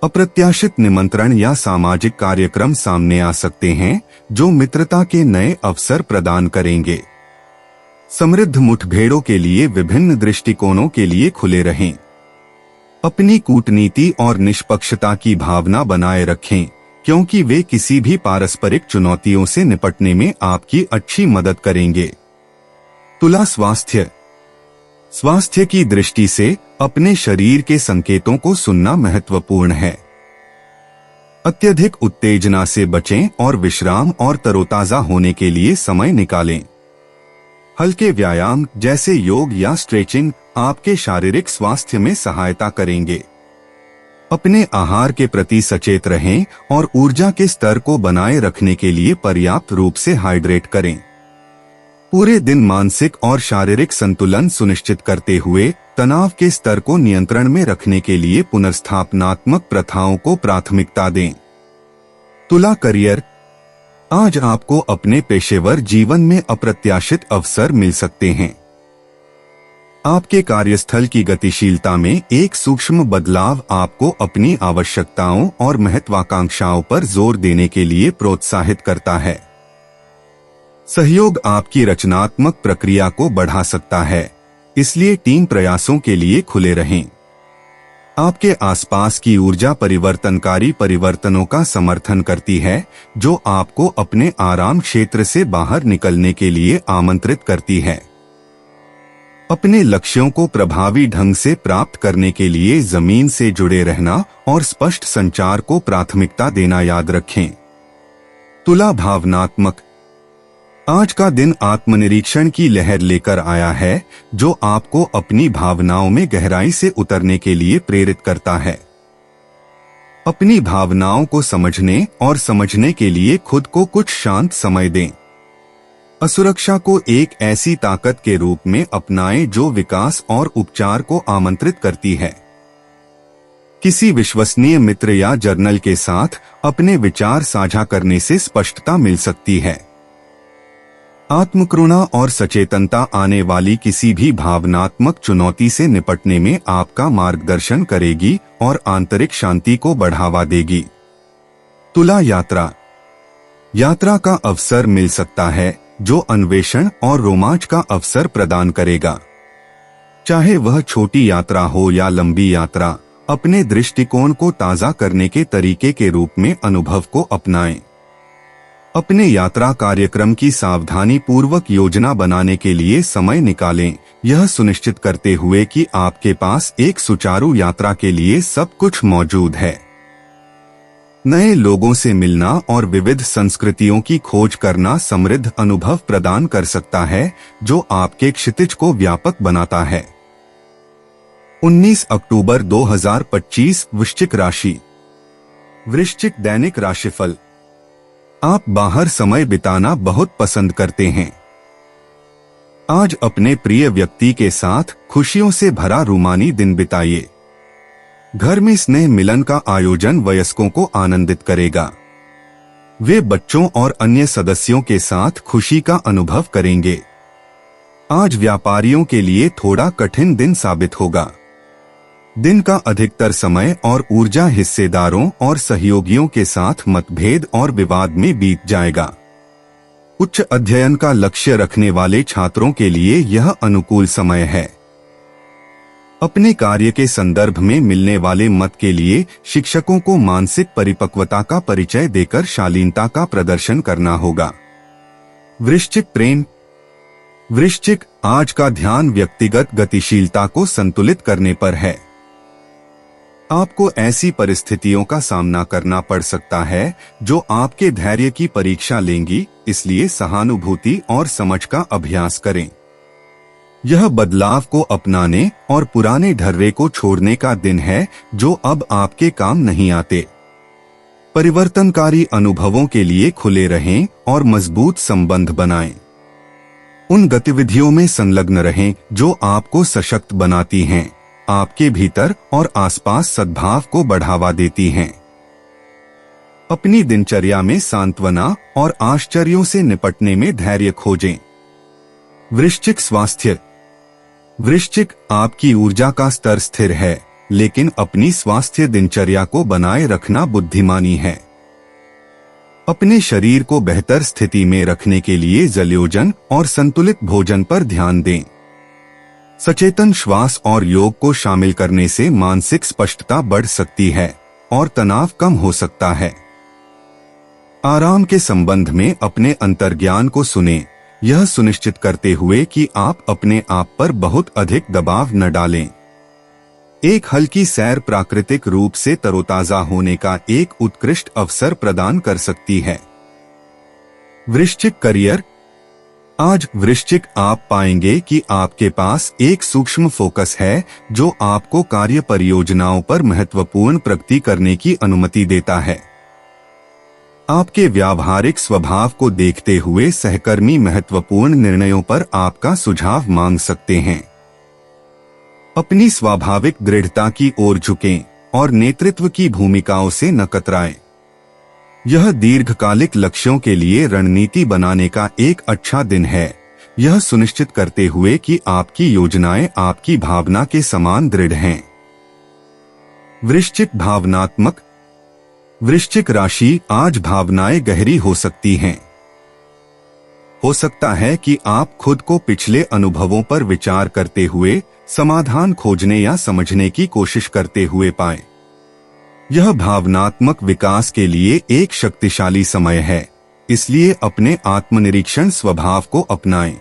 अप्रत्याशित निमंत्रण या सामाजिक कार्यक्रम सामने आ सकते हैं जो मित्रता के नए अवसर प्रदान करेंगे। समृद्ध मुठभेड़ों के लिए विभिन्न दृष्टिकोणों के लिए खुले रहें। अपनी कूटनीति और निष्पक्षता की भावना बनाए रखें, क्योंकि वे किसी भी पारस्परिक चुनौतियों से निपटने में आपकी अच्छी मदद करेंगे। तुला स्वास्थ्य की दृष्टि से अपने शरीर के संकेतों को सुनना महत्वपूर्ण है। अत्यधिक उत्तेजना से बचें और विश्राम और तरोताजा होने के लिए समय निकालें। हल्के व्यायाम जैसे योग या स्ट्रेचिंग आपके शारीरिक स्वास्थ्य में सहायता करेंगे। अपने आहार के प्रति सचेत रहें और ऊर्जा के स्तर को बनाए रखने के लिए पर्याप्त रूप से हाइड्रेट करें। पूरे दिन मानसिक और शारीरिक संतुलन सुनिश्चित करते हुए तनाव के स्तर को नियंत्रण में रखने के लिए पुनर्स्थापनात्मक प्रथाओं को प्राथमिकता दें। तुला करियर, आज आपको अपने पेशेवर जीवन में अप्रत्याशित अवसर मिल सकते हैं। आपके कार्यस्थल की गतिशीलता में एक सूक्ष्म बदलाव आपको अपनी आवश्यकताओं और महत्वाकांक्षाओं पर जोर देने के लिए प्रोत्साहित करता है। सहयोग आपकी रचनात्मक प्रक्रिया को बढ़ा सकता है, इसलिए टीम प्रयासों के लिए खुले रहें। आपके आसपास की ऊर्जा परिवर्तनकारी परिवर्तनों का समर्थन करती है, जो आपको अपने आराम क्षेत्र से बाहर निकलने के लिए आमंत्रित करती है। अपने लक्ष्यों को प्रभावी ढंग से प्राप्त करने के लिए जमीन से जुड़े रहना और स्पष्ट संचार को प्राथमिकता देना याद रखें। तुला भावनात्मक, आज का दिन आत्मनिरीक्षण की लहर लेकर आया है, जो आपको अपनी भावनाओं में गहराई से उतरने के लिए प्रेरित करता है। अपनी भावनाओं को समझने और समझने के लिए खुद को कुछ शांत समय दें। असुरक्षा को एक ऐसी ताकत के रूप में अपनाएं जो विकास और उपचार को आमंत्रित करती है। किसी विश्वसनीय मित्र या जर्नल के साथ अपने विचार साझा करने से स्पष्टता मिल सकती है। आत्मकरुणा और सचेतनता आने वाली किसी भी भावनात्मक चुनौती से निपटने में आपका मार्गदर्शन करेगी और आंतरिक शांति को बढ़ावा देगी। तुला यात्रा का अवसर मिल सकता है, जो अन्वेषण और रोमांच का अवसर प्रदान करेगा। चाहे वह छोटी यात्रा हो या लंबी यात्रा, अपने दृष्टिकोण को ताज़ा करने के तरीके के रूप में अनुभव को अपनाएं। अपने यात्रा कार्यक्रम की सावधानी पूर्वक योजना बनाने के लिए समय निकालें, यह सुनिश्चित करते हुए कि आपके पास एक सुचारू यात्रा के लिए सब कुछ मौजूद है। नए लोगों से मिलना और विविध संस्कृतियों की खोज करना समृद्ध अनुभव प्रदान कर सकता है, जो आपके क्षितिज को व्यापक बनाता है। 19 अक्टूबर 2025 वृश्चिक राशि। वृश्चिक दैनिक राशिफल। आप बाहर समय बिताना बहुत पसंद करते हैं। आज अपने प्रिय व्यक्ति के साथ खुशियों से भरा रूमानी दिन बिताइए। घर में स्नेह मिलन का आयोजन वयस्कों को आनंदित करेगा। वे बच्चों और अन्य सदस्यों के साथ खुशी का अनुभव करेंगे। आज व्यापारियों के लिए थोड़ा कठिन दिन साबित होगा। दिन का अधिकतर समय और ऊर्जा हिस्सेदारों और सहयोगियों के साथ मतभेद और विवाद में बीत जाएगा। उच्च अध्ययन का लक्ष्य रखने वाले छात्रों के लिए यह अनुकूल समय है। अपने कार्य के संदर्भ में मिलने वाले मत के लिए शिक्षकों को मानसिक परिपक्वता का परिचय देकर शालीनता का प्रदर्शन करना होगा। वृश्चिक प्रेम। वृश्चिक, आज का ध्यान व्यक्तिगत गतिशीलता को संतुलित करने पर है। आपको ऐसी परिस्थितियों का सामना करना पड़ सकता है जो आपके धैर्य की परीक्षा लेंगी, इसलिए सहानुभूति और समझ का अभ्यास करें। यह बदलाव को अपनाने और पुराने ढर्रे को छोड़ने का दिन है, जो अब आपके काम नहीं आते। परिवर्तनकारी अनुभवों के लिए खुले रहें और मजबूत संबंध बनाएं। उन गतिविधियों में संलग्न रहें जो आपको सशक्त बनाती हैं, आपके भीतर और आसपास सद्भाव को बढ़ावा देती हैं। अपनी दिनचर्या में सांत्वना और आश्चर्यों से निपटने में धैर्य खोजें। वृश्चिक स्वास्थ्य। वृश्चिक, आपकी ऊर्जा का स्तर स्थिर है, लेकिन अपनी स्वास्थ्य दिनचर्या को बनाए रखना बुद्धिमानी है। अपने शरीर को बेहतर स्थिति में रखने के लिए जलयोजन और संतुलित भोजन पर ध्यान दें। सचेतन श्वास और योग को शामिल करने से मानसिक स्पष्टता बढ़ सकती है और तनाव कम हो सकता है। आराम के संबंध में अपने अंतर्ज्ञान को सुनें, यह सुनिश्चित करते हुए कि आप अपने आप पर बहुत अधिक दबाव न डालें। एक हल्की सैर प्राकृतिक रूप से तरोताजा होने का एक उत्कृष्ट अवसर प्रदान कर सकती है। वृश्चिक करियर। आज वृश्चिक आप पाएंगे कि आपके पास एक सूक्ष्म फोकस है जो आपको कार्य परियोजनाओं पर महत्वपूर्ण प्रगति करने की अनुमति देता है। आपके व्यावहारिक स्वभाव को देखते हुए सहकर्मी महत्वपूर्ण निर्णयों पर आपका सुझाव मांग सकते हैं। अपनी स्वाभाविक दृढ़ता की ओर झुकें और नेतृत्व की भूमिकाओं से न कतराएं। यह दीर्घकालिक लक्ष्यों के लिए रणनीति बनाने का एक अच्छा दिन है, यह सुनिश्चित करते हुए कि आपकी योजनाएं आपकी भावना के समान दृढ़ हैं। वृश्चिक भावनात्मक। वृश्चिक राशि आज भावनाएं गहरी हो सकती हैं। हो सकता है कि आप खुद को पिछले अनुभवों पर विचार करते हुए समाधान खोजने या समझने की कोशिश करते हुए पाएं। यह भावनात्मक विकास के लिए एक शक्तिशाली समय है, इसलिए अपने आत्मनिरीक्षण स्वभाव को अपनाएं।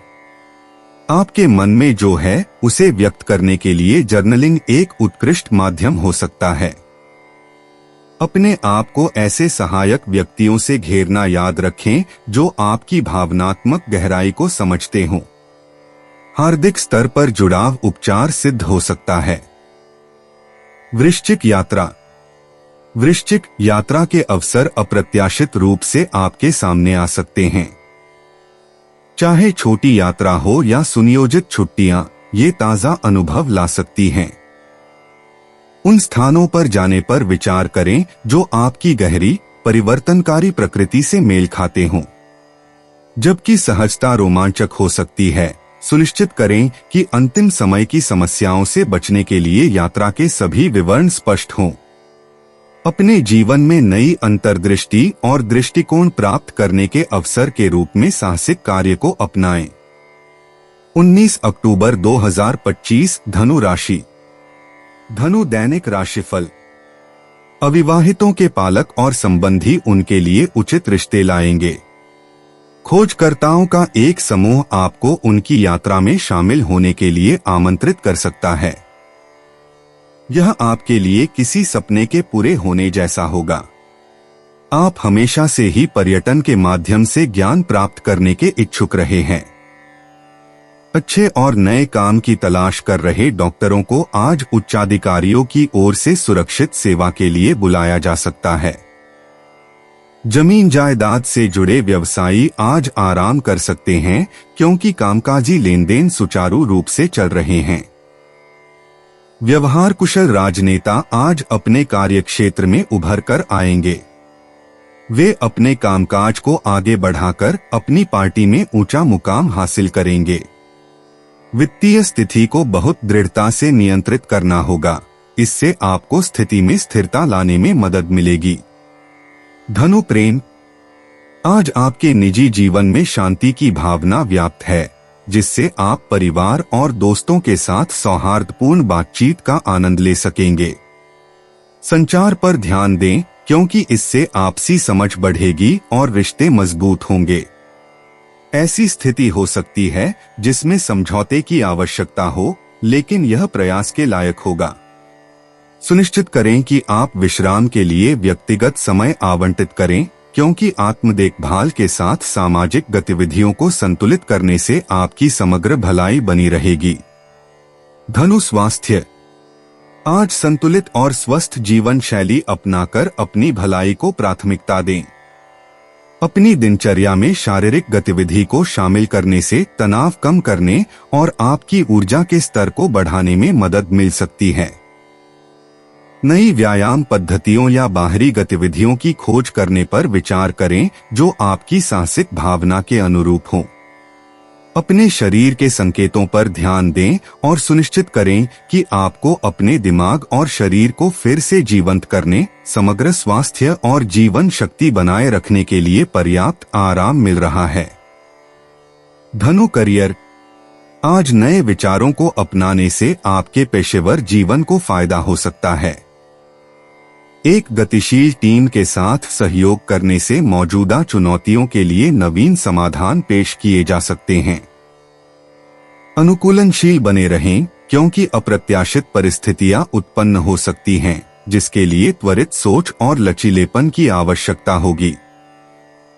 आपके मन में जो है उसे व्यक्त करने के लिए जर्नलिंग एक उत्कृष्ट माध्यम हो सकता है। अपने आप को ऐसे सहायक व्यक्तियों से घेरना याद रखें जो आपकी भावनात्मक गहराई को समझते हों। हार्दिक स्तर पर जुड़ाव उपचार सिद्ध हो सकता है। वृश्चिक यात्रा। वृश्चिक यात्रा के अवसर अप्रत्याशित रूप से आपके सामने आ सकते हैं। चाहे छोटी यात्रा हो या सुनियोजित छुट्टियां, ये ताजा अनुभव ला सकती हैं। उन स्थानों पर जाने पर विचार करें जो आपकी गहरी परिवर्तनकारी प्रकृति से मेल खाते हों। जबकि सहजता रोमांचक हो सकती है, सुनिश्चित करें कि अंतिम समय की समस्याओं से बचने के लिए यात्रा के सभी विवरण स्पष्ट हों। अपने जीवन में नई अंतर्दृष्टि और दृष्टिकोण प्राप्त करने के अवसर के रूप में साहसिक कार्य को अपनाएं। 19 अक्टूबर 2025 धनु राशि। धनु दैनिक राशिफल। अविवाहितों के पालक और संबंधी उनके लिए उचित रिश्ते लाएंगे। खोजकर्ताओं का एक समूह आपको उनकी यात्रा में शामिल होने के लिए आमंत्रित कर सकता है। यह आपके लिए किसी सपने के पूरे होने जैसा होगा। आप हमेशा से ही पर्यटन के माध्यम से ज्ञान प्राप्त करने के इच्छुक रहे हैं। अच्छे और नए काम की तलाश कर रहे डॉक्टरों को आज उच्चाधिकारियों की ओर से सुरक्षित सेवा के लिए बुलाया जा सकता है। जमीन जायदाद से जुड़े व्यवसायी आज आराम कर सकते हैं क्योंकि कामकाजी लेनदेन सुचारू रूप से चल रहे हैं। व्यवहार कुशल राजनेता आज अपने कार्यक्षेत्र में उभर कर आएंगे। वे अपने कामकाज को आगे बढ़ाकर अपनी पार्टी में ऊंचा मुकाम हासिल करेंगे। वित्तीय स्थिति को बहुत दृढ़ता से नियंत्रित करना होगा, इससे आपको स्थिति में स्थिरता लाने में मदद मिलेगी। धनु प्रेम। आज आपके निजी जीवन में शांति की भावना व्याप्त है, जिससे आप परिवार और दोस्तों के साथ सौहार्दपूर्ण बातचीत का आनंद ले सकेंगे। संचार पर ध्यान दें क्योंकि इससे आपसी समझ बढ़ेगी और रिश्ते मजबूत होंगे। ऐसी स्थिति हो सकती है जिसमें समझौते की आवश्यकता हो, लेकिन यह प्रयास के लायक होगा। सुनिश्चित करें कि आप विश्राम के लिए व्यक्तिगत समय आवंटित करें क्योंकि आत्म देखभाल के साथ सामाजिक गतिविधियों को संतुलित करने से आपकी समग्र भलाई बनी रहेगी। धनु स्वास्थ्य। आज संतुलित और स्वस्थ जीवन शैली अपनाकर अपनी भलाई को प्राथमिकता दें। अपनी दिनचर्या में शारीरिक गतिविधि को शामिल करने से तनाव कम करने और आपकी ऊर्जा के स्तर को बढ़ाने में मदद मिल सकती है। नई व्यायाम पद्धतियों या बाहरी गतिविधियों की खोज करने पर विचार करें जो आपकी साहसिक भावना के अनुरूप हो। अपने शरीर के संकेतों पर ध्यान दें और सुनिश्चित करें कि आपको अपने दिमाग और शरीर को फिर से जीवंत करने, समग्र स्वास्थ्य और जीवन शक्ति बनाए रखने के लिए पर्याप्त आराम मिल रहा है। धनु करियर। आज नए विचारों को अपनाने से आपके पेशेवर जीवन को फायदा हो सकता है। एक गतिशील टीम के साथ सहयोग करने से मौजूदा चुनौतियों के लिए नवीन समाधान पेश किए जा सकते हैं। अनुकूलनशील बने रहें क्योंकि अप्रत्याशित परिस्थितियां उत्पन्न हो सकती हैं, जिसके लिए त्वरित सोच और लचीलेपन की आवश्यकता होगी।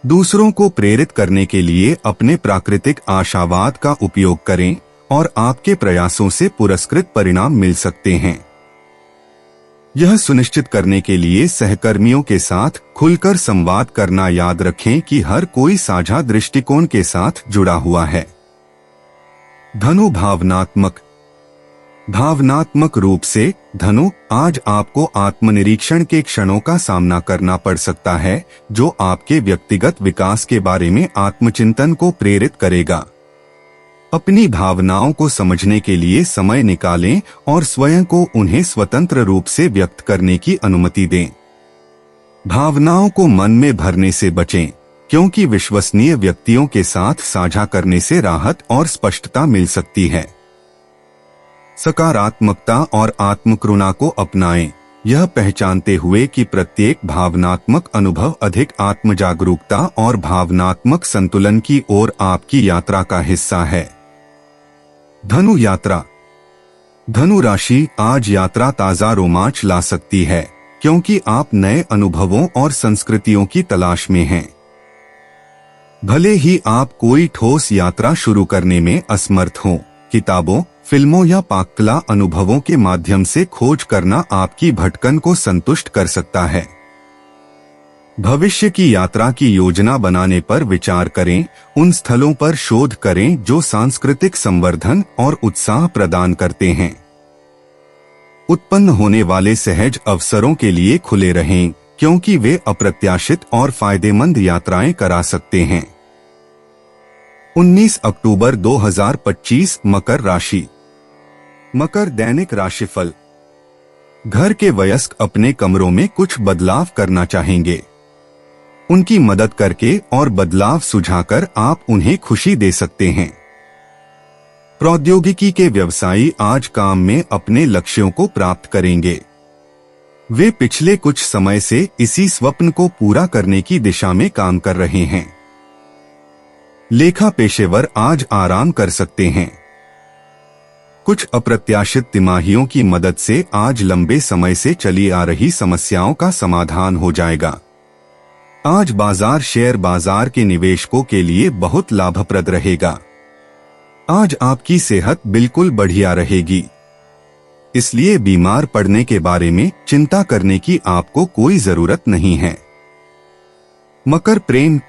दूसरों को प्रेरित करने के लिए अपने प्राकृतिक आशावाद का उपयोग करें और आपके प्रयासों से पुरस्कृत परिणाम मिल सकते हैं। यह सुनिश्चित करने के लिए सहकर्मियों के साथ खुलकर संवाद करना याद रखें कि हर कोई साझा दृष्टिकोण के साथ जुड़ा हुआ है। धनु भावनात्मक रूप से धनु, आज आपको आत्मनिरीक्षण के क्षणों का सामना करना पड़ सकता है, जो आपके व्यक्तिगत विकास के बारे में आत्मचिंतन को प्रेरित करेगा। अपनी भावनाओं को समझने के लिए समय निकालें और स्वयं को उन्हें स्वतंत्र रूप से व्यक्त करने की अनुमति दें। भावनाओं को मन में भरने से बचें, क्योंकि विश्वसनीय व्यक्तियों के साथ साझा करने से राहत और स्पष्टता मिल सकती है। सकारात्मकता और आत्मकरुणा को अपनाएं, यह पहचानते हुए कि प्रत्येक भावनात्मक अनुभव अधिक आत्मजागरूकता और भावनात्मक संतुलन की ओर आपकी यात्रा का हिस्सा है। धनु यात्रा। धनु राशि, आज यात्रा ताजा रोमांच ला सकती है, क्योंकि आप नए अनुभवों और संस्कृतियों की तलाश में हैं। भले ही आप कोई ठोस यात्रा शुरू करने में असमर्थ हों, किताबों, फिल्मों या पाककला अनुभवों के माध्यम से खोज करना आपकी भटकन को संतुष्ट कर सकता है। भविष्य की यात्रा की योजना बनाने पर विचार करें, उन स्थलों पर शोध करें जो सांस्कृतिक संवर्धन और उत्साह प्रदान करते हैं। उत्पन्न होने वाले सहज अवसरों के लिए खुले रहें, क्योंकि वे अप्रत्याशित और फायदेमंद यात्राएं करा सकते हैं। 19 अक्टूबर 2025 मकर राशि। मकर दैनिक राशिफल। घर के वयस्क अपने कमरों में कुछ बदलाव करना चाहेंगे। उनकी मदद करके और बदलाव सुझाकर आप उन्हें खुशी दे सकते हैं। प्रौद्योगिकी के व्यवसायी आज काम में अपने लक्ष्यों को प्राप्त करेंगे। वे पिछले कुछ समय से इसी स्वप्न को पूरा करने की दिशा में काम कर रहे हैं। लेखा पेशेवर आज आराम कर सकते हैं। कुछ अप्रत्याशित तिमाहियों की मदद से आज लंबे समय से चली आ रही समस्याओं का समाधान हो जाएगा। आज बाजार शेयर बाजार के निवेशकों के लिए बहुत लाभप्रद रहेगा। आज आपकी सेहत बिल्कुल बढ़िया रहेगी, इसलिए बीमार पड़ने के बारे में चिंता करने की आपको कोई जरूरत नहीं है। मकर प्रेम।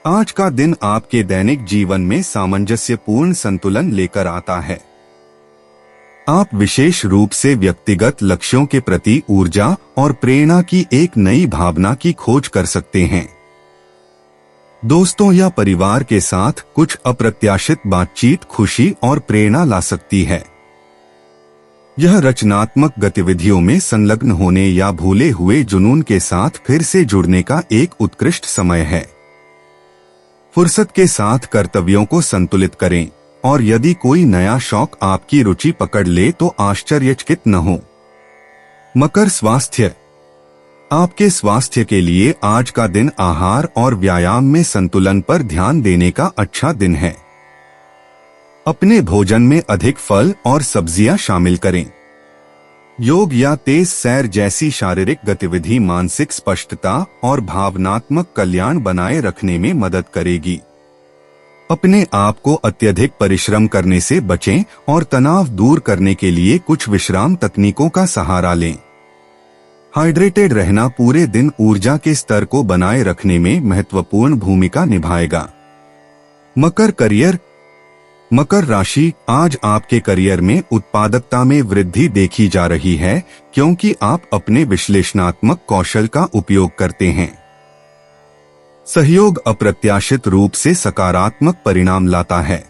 आज का दिन आपके दैनिक जीवन में सामंजस्यपूर्ण संतुलन लेकर आता है। आप विशेष रूप से व्यक्तिगत लक्ष्यों के प्रति ऊर्जा और प्रेरणा की एक नई भावना की खोज कर सकते हैं। दोस्तों या परिवार के साथ कुछ अप्रत्याशित बातचीत खुशी और प्रेरणा ला सकती है। यह रचनात्मक गतिविधियों में संलग्न होने या भूले हुए जुनून के साथ फिर से जुड़ने का एक उत्कृष्ट समय है। फुर्सत के साथ कर्तव्यों को संतुलित करें, और यदि कोई नया शौक आपकी रुचि पकड़ ले तो आश्चर्यचकित न हो। मकर स्वास्थ्य। आपके स्वास्थ्य के लिए आज का दिन आहार और व्यायाम में संतुलन पर ध्यान देने का अच्छा दिन है। अपने भोजन में अधिक फल और सब्जियां शामिल करें। योग या तेज सैर जैसी शारीरिक गतिविधि मानसिक स्पष्टता और भावनात्मक कल्याण बनाए रखने में मदद करेगी। अपने आप को अत्यधिक परिश्रम करने से बचें और तनाव दूर करने के लिए कुछ विश्राम तकनीकों का सहारा लें। हाइड्रेटेड रहना पूरे दिन ऊर्जा के स्तर को बनाए रखने में महत्वपूर्ण भूमिका निभाएगा। मकर करियर। मकर राशि, आज आपके करियर में उत्पादकता में वृद्धि देखी जा रही है, क्योंकि आप अपने विश्लेषणात्मक कौशल का उपयोग करते हैं। सहयोग अप्रत्याशित रूप से सकारात्मक परिणाम लाता है।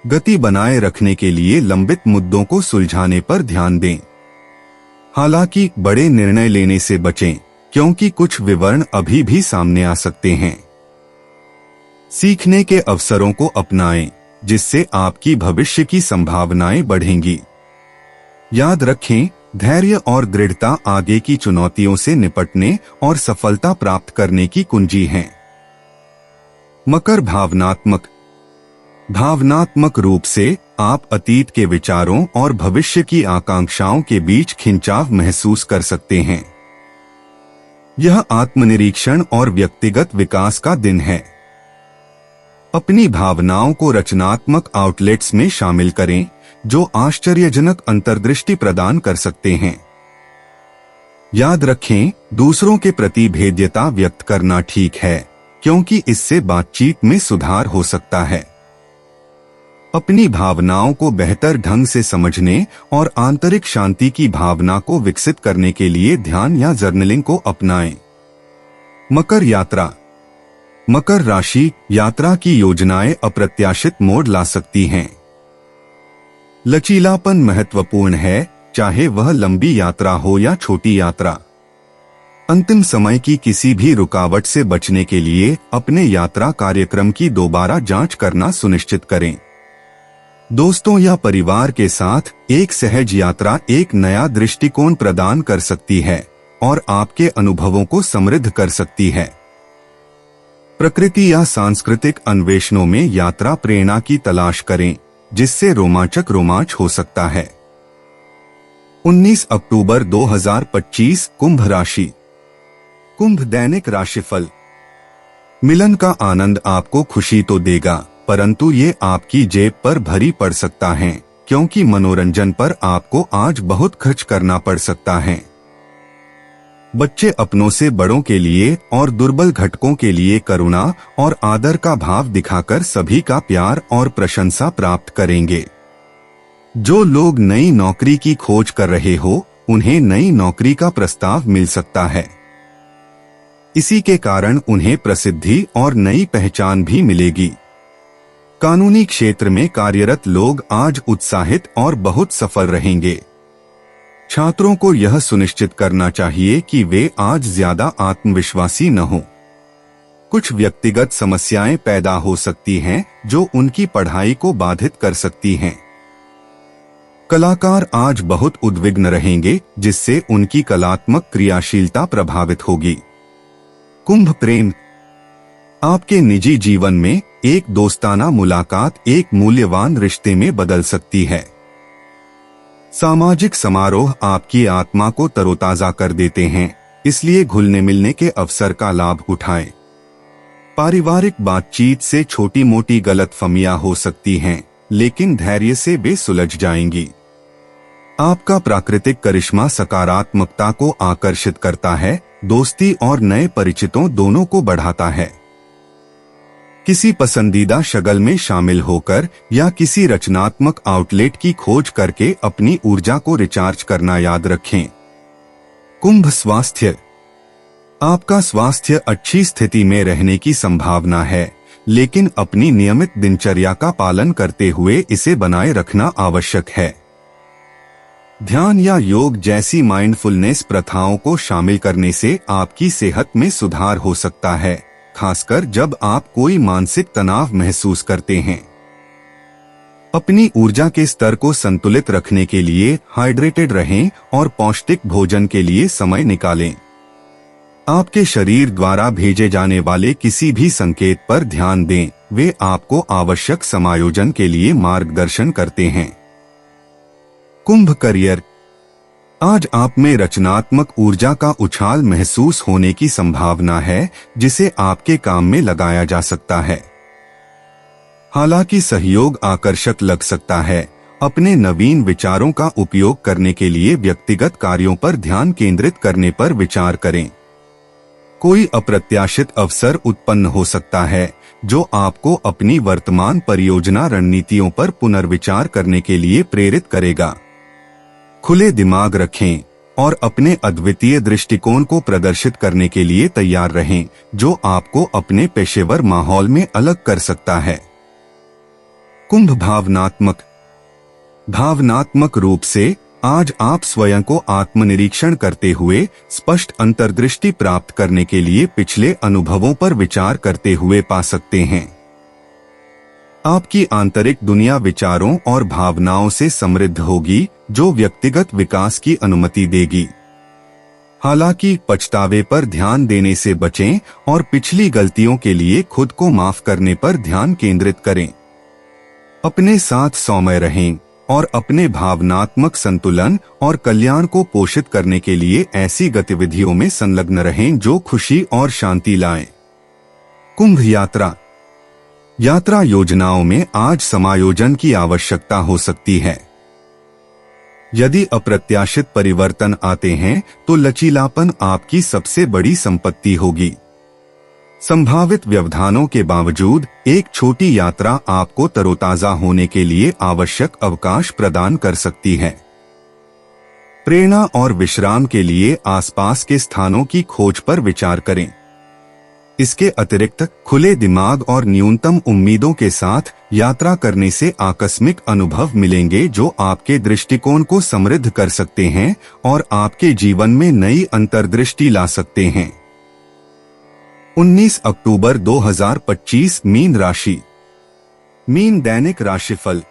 गति बनाए रखने के लिए लंबित मुद्दों को सुलझाने पर ध्यान दें। हालांकि बड़े निर्णय लेने से बचें, क्योंकि कुछ विवरण अभी भी सामने आ सकते हैं। सीखने के अवसरों को अपनाएं, जिससे आपकी भविष्य की संभावनाएं बढ़ेंगी। याद रखें, धैर्य और दृढ़ता आगे की चुनौतियों से निपटने और सफलता प्राप्त करने की कुंजी हैं। मकर भावनात्मक रूप से आप अतीत के विचारों और भविष्य की आकांक्षाओं के बीच खिंचाव महसूस कर सकते हैं। यह आत्मनिरीक्षण और व्यक्तिगत विकास का दिन है। अपनी भावनाओं को रचनात्मक आउटलेट्स में शामिल करें, जो आश्चर्यजनक अंतर्दृष्टि प्रदान कर सकते हैं। याद रखें, दूसरों के प्रति भेद्यता व्यक्त करना ठीक है, क्योंकि इससे बातचीत में सुधार हो सकता है। अपनी भावनाओं को बेहतर ढंग से समझने और आंतरिक शांति की भावना को विकसित करने के लिए ध्यान या जर्नलिंग को अपनाएं। मकर राशि यात्रा की योजनाएं अप्रत्याशित मोड़ ला सकती हैं। लचीलापन महत्वपूर्ण है, चाहे वह लंबी यात्रा हो या छोटी यात्रा। अंतिम समय की किसी भी रुकावट से बचने के लिए अपने यात्रा कार्यक्रम की दोबारा जांच करना सुनिश्चित करें। दोस्तों या परिवार के साथ एक सहज यात्रा एक नया दृष्टिकोण प्रदान कर सकती है और आपके अनुभवों को समृद्ध कर सकती है। प्रकृति या सांस्कृतिक अन्वेषणों में यात्रा प्रेरणा की तलाश करें, जिससे रोमांच हो सकता है। 19 अक्टूबर 2025 कुंभ राशि। कुंभ दैनिक राशिफल। मिलन का आनंद आपको खुशी तो देगा, परंतु ये आपकी जेब पर भारी पड़ सकता है, क्योंकि मनोरंजन पर आपको आज बहुत खर्च करना पड़ सकता है। बच्चे अपनों से बड़ों के लिए और दुर्बल घटकों के लिए करुणा और आदर का भाव दिखाकर सभी का प्यार और प्रशंसा प्राप्त करेंगे। जो लोग नई नौकरी की खोज कर रहे हो, उन्हें नई नौकरी का प्रस्ताव मिल सकता है। इसी के कारण उन्हें प्रसिद्धि और नई पहचान भी मिलेगी। कानूनी क्षेत्र में कार्यरत लोग आज उत्साहित और बहुत सफल रहेंगे। छात्रों को यह सुनिश्चित करना चाहिए कि वे आज ज्यादा आत्मविश्वासी न हों। कुछ व्यक्तिगत समस्याएं पैदा हो सकती हैं, जो उनकी पढ़ाई को बाधित कर सकती हैं। कलाकार आज बहुत उद्विग्न रहेंगे, जिससे उनकी कलात्मक क्रियाशीलता प्रभावित होगी। कुंभ प्रेम। आपके निजी जीवन में एक दोस्ताना मुलाकात एक मूल्यवान रिश्ते में बदल सकती है। सामाजिक समारोह आपकी आत्मा को तरोताजा कर देते हैं, इसलिए घुलने मिलने के अवसर का लाभ उठाएं। पारिवारिक बातचीत से छोटी मोटी गलतफहमियां हो सकती हैं, लेकिन धैर्य से वे सुलझ जाएंगी। आपका प्राकृतिक करिश्मा सकारात्मकता को आकर्षित करता है, दोस्ती और नए परिचितों दोनों को बढ़ाता है। किसी पसंदीदा शगल में शामिल होकर या किसी रचनात्मक आउटलेट की खोज करके अपनी ऊर्जा को रिचार्ज करना याद रखें। कुंभ स्वास्थ्य। आपका स्वास्थ्य अच्छी स्थिति में रहने की संभावना है, लेकिन अपनी नियमित दिनचर्या का पालन करते हुए इसे बनाए रखना आवश्यक है। ध्यान या योग जैसी माइंडफुलनेस प्रथाओं को शामिल करने से आपकी सेहत में सुधार हो सकता है, खासकर जब आप कोई मानसिक तनाव महसूस करते हैं। अपनी ऊर्जा के स्तर को संतुलित रखने के लिए हाइड्रेटेड रहें और पौष्टिक भोजन के लिए समय निकालें। आपके शरीर द्वारा भेजे जाने वाले किसी भी संकेत पर ध्यान दें, वे आपको आवश्यक समायोजन के लिए मार्गदर्शन करते हैं। कुंभ करियर। आज आप में रचनात्मक ऊर्जा का उछाल महसूस होने की संभावना है, जिसे आपके काम में लगाया जा सकता है। हालांकि सहयोग आकर्षक लग सकता है, अपने नवीन विचारों का उपयोग करने के लिए व्यक्तिगत कार्यों पर ध्यान केंद्रित करने पर विचार करें। कोई अप्रत्याशित अवसर उत्पन्न हो सकता है, जो आपको अपनी वर्तमान परियोजना रणनीतियों पर पुनर्विचार करने के लिए प्रेरित करेगा। खुले दिमाग रखें और अपने अद्वितीय दृष्टिकोण को प्रदर्शित करने के लिए तैयार रहें, जो आपको अपने पेशेवर माहौल में अलग कर सकता है। कुंभ भावनात्मक रूप से आज आप स्वयं को आत्मनिरीक्षण करते हुए स्पष्ट अंतर्दृष्टि प्राप्त करने के लिए पिछले अनुभवों पर विचार करते हुए पा सकते हैं। आपकी आंतरिक दुनिया विचारों और भावनाओं से समृद्ध होगी, जो व्यक्तिगत विकास की अनुमति देगी। हालांकि पछतावे पर ध्यान देने से बचें और पिछली गलतियों के लिए खुद को माफ करने पर ध्यान केंद्रित करें। अपने साथ सौम्य रहें और अपने भावनात्मक संतुलन और कल्याण को पोषित करने के लिए ऐसी गतिविधियों में संलग्न रहें जो खुशी और शांति लाएं। कुंभ यात्रा योजनाओं में आज समायोजन की आवश्यकता हो सकती है। यदि अप्रत्याशित परिवर्तन आते हैं तो लचीलापन आपकी सबसे बड़ी संपत्ति होगी। संभावित व्यवधानों के बावजूद एक छोटी यात्रा आपको तरोताजा होने के लिए आवश्यक अवकाश प्रदान कर सकती है। प्रेरणा और विश्राम के लिए आसपास के स्थानों की खोज पर विचार करें। इसके अतिरिक्त खुले दिमाग और न्यूनतम उम्मीदों के साथ यात्रा करने से आकस्मिक अनुभव मिलेंगे जो आपके दृष्टिकोण को समृद्ध कर सकते हैं और आपके जीवन में नई अंतर्दृष्टि ला सकते हैं। 19 अक्टूबर 2025 मीन राशि। मीन दैनिक राशिफल।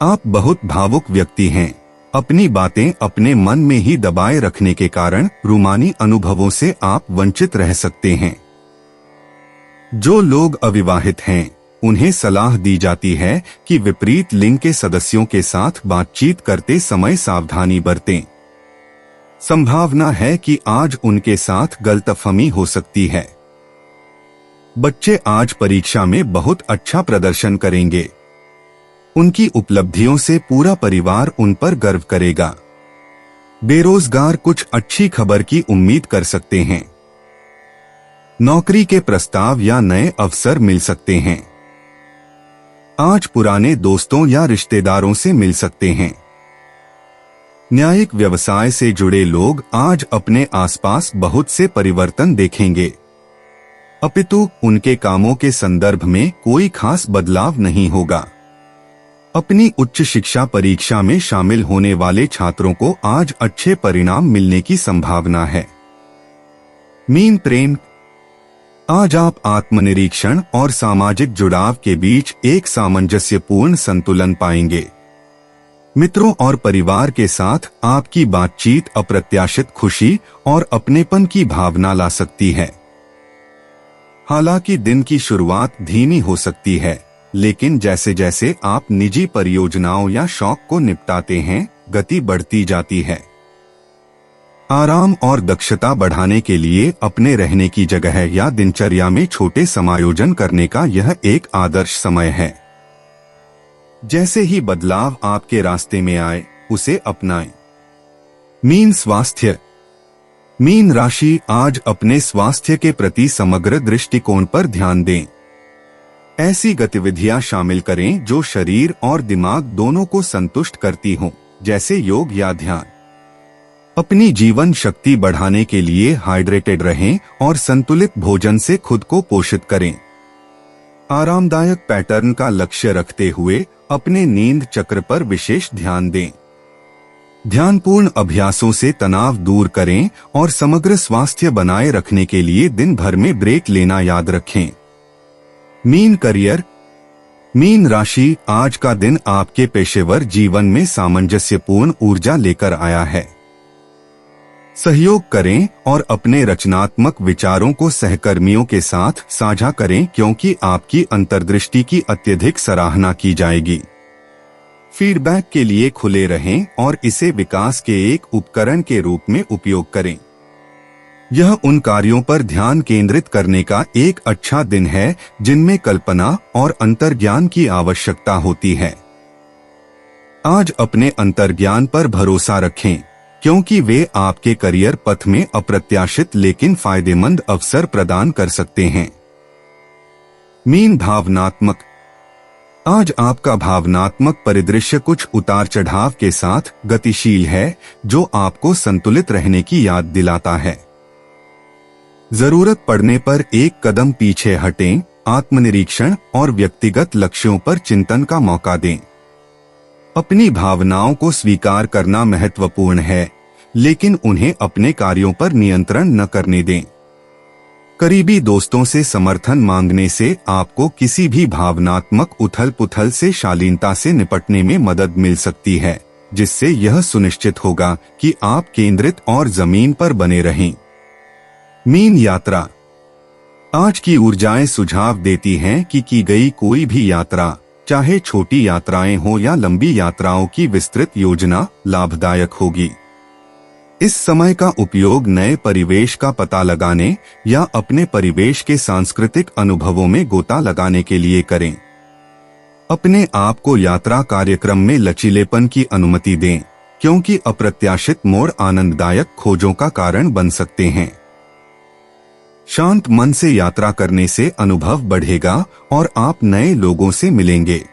आप बहुत भावुक व्यक्ति हैं। अपनी बातें अपने मन में ही दबाए रखने के कारण रूमानी अनुभवों से आप वंचित रह सकते हैं। जो लोग अविवाहित हैं, उन्हें सलाह दी जाती है कि विपरीत लिंग के सदस्यों के साथ बातचीत करते समय सावधानी बरतें। संभावना है कि आज उनके साथ गलतफहमी हो सकती है। बच्चे आज परीक्षा में बहुत अच्छा प्रदर्शन करेंगे। उनकी उपलब्धियों से पूरा परिवार उन पर गर्व करेगा। बेरोजगार कुछ अच्छी खबर की उम्मीद कर सकते हैं। नौकरी के प्रस्ताव या नए अवसर मिल सकते हैं। आज पुराने दोस्तों या रिश्तेदारों से मिल सकते हैं। न्यायिक व्यवसाय से जुड़े लोग आज अपने आसपास बहुत से परिवर्तन देखेंगे, अपितु उनके कामों के संदर्भ में कोई खास बदलाव नहीं होगा। अपनी उच्च शिक्षा परीक्षा में शामिल होने वाले छात्रों को आज अच्छे परिणाम मिलने की संभावना है। मीन प्रेम। आज आप आत्मनिरीक्षण और सामाजिक जुड़ाव के बीच एक सामंजस्यपूर्ण संतुलन पाएंगे। मित्रों और परिवार के साथ आपकी बातचीत अप्रत्याशित खुशी और अपनेपन की भावना ला सकती है। हालांकि दिन की शुरुआत धीमी हो सकती है, लेकिन जैसे जैसे आप निजी परियोजनाओं या शौक को निपटाते हैं, गति बढ़ती जाती है। आराम और दक्षता बढ़ाने के लिए अपने रहने की जगह या दिनचर्या में छोटे समायोजन करने का यह एक आदर्श समय है। जैसे ही बदलाव आपके रास्ते में आए, उसे अपनाएं। मीन स्वास्थ्य। मीन राशि आज अपने स्वास्थ्य के प्रति समग्र दृष्टिकोण पर ध्यान दें। ऐसी गतिविधियां शामिल करें जो शरीर और दिमाग दोनों को संतुष्ट करती हों, जैसे योग या ध्यान। अपनी जीवन शक्ति बढ़ाने के लिए हाइड्रेटेड रहें और संतुलित भोजन से खुद को पोषित करें। आरामदायक पैटर्न का लक्ष्य रखते हुए अपने नींद चक्र पर विशेष ध्यान दें। ध्यानपूर्ण अभ्यासों से तनाव दूर करें और समग्र स्वास्थ्य बनाए रखने के लिए दिन भर में ब्रेक लेना याद रखें। Mean career. मीन राशि आज का दिन आपके पेशेवर जीवन में सामंजस्यपूर्ण ऊर्जा लेकर आया है। सहयोग करें और अपने रचनात्मक विचारों को सहकर्मियों के साथ साझा करें, क्योंकि आपकी अंतर्दृष्टि की अत्यधिक सराहना की जाएगी। फीडबैक के लिए खुले रहें और इसे विकास के एक उपकरण के रूप में उपयोग करें। यह उन कार्यों पर ध्यान केंद्रित करने का एक अच्छा दिन है जिनमें कल्पना और अंतर्ज्ञान की आवश्यकता होती है। आज अपने अंतर्ज्ञान पर भरोसा रखें, क्योंकि वे आपके करियर पथ में अप्रत्याशित लेकिन फायदेमंद अवसर प्रदान कर सकते हैं। मीन भावनात्मक। आज आपका भावनात्मक परिदृश्य कुछ उतार चढ़ाव के साथ गतिशील है, जो आपको संतुलित रहने की याद दिलाता है। जरूरत पड़ने पर एक कदम पीछे हटें आत्मनिरीक्षण और व्यक्तिगत लक्ष्यों पर चिंतन का मौका दें। अपनी भावनाओं को स्वीकार करना महत्वपूर्ण है, लेकिन उन्हें अपने कार्यों पर नियंत्रण न करने दें। करीबी दोस्तों से समर्थन मांगने से आपको किसी भी भावनात्मक उथल-पुथल से शालीनता से निपटने में मदद मिल सकती है, जिससे यह सुनिश्चित होगा कि आप केंद्रित और जमीन पर बने रहें। मीन यात्रा। आज की ऊर्जाएं सुझाव देती हैं कि की गई कोई भी यात्रा, चाहे छोटी यात्राएं हो या लंबी यात्राओं की विस्तृत योजना, लाभदायक होगी। इस समय का उपयोग नए परिवेश का पता लगाने या अपने परिवेश के सांस्कृतिक अनुभवों में गोता लगाने के लिए करें। अपने आप को यात्रा कार्यक्रम में लचीलेपन की अनुमति दें, क्योंकि अप्रत्याशित मोड़ आनंददायक खोजों का कारण बन सकते हैं। शांत मन से यात्रा करने से अनुभव बढ़ेगा और आप नए लोगों से मिलेंगे।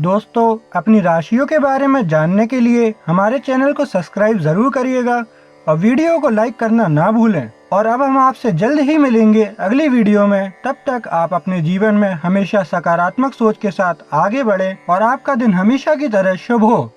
दोस्तों, अपनी राशियों के बारे में जानने के लिए हमारे चैनल को सब्सक्राइब जरूर करिएगा और वीडियो को लाइक करना ना भूलें। और अब हम आपसे जल्द ही मिलेंगे अगली वीडियो में। तब तक आप अपने जीवन में हमेशा सकारात्मक सोच के साथ आगे बढ़ें और आपका दिन हमेशा की तरह शुभ हो।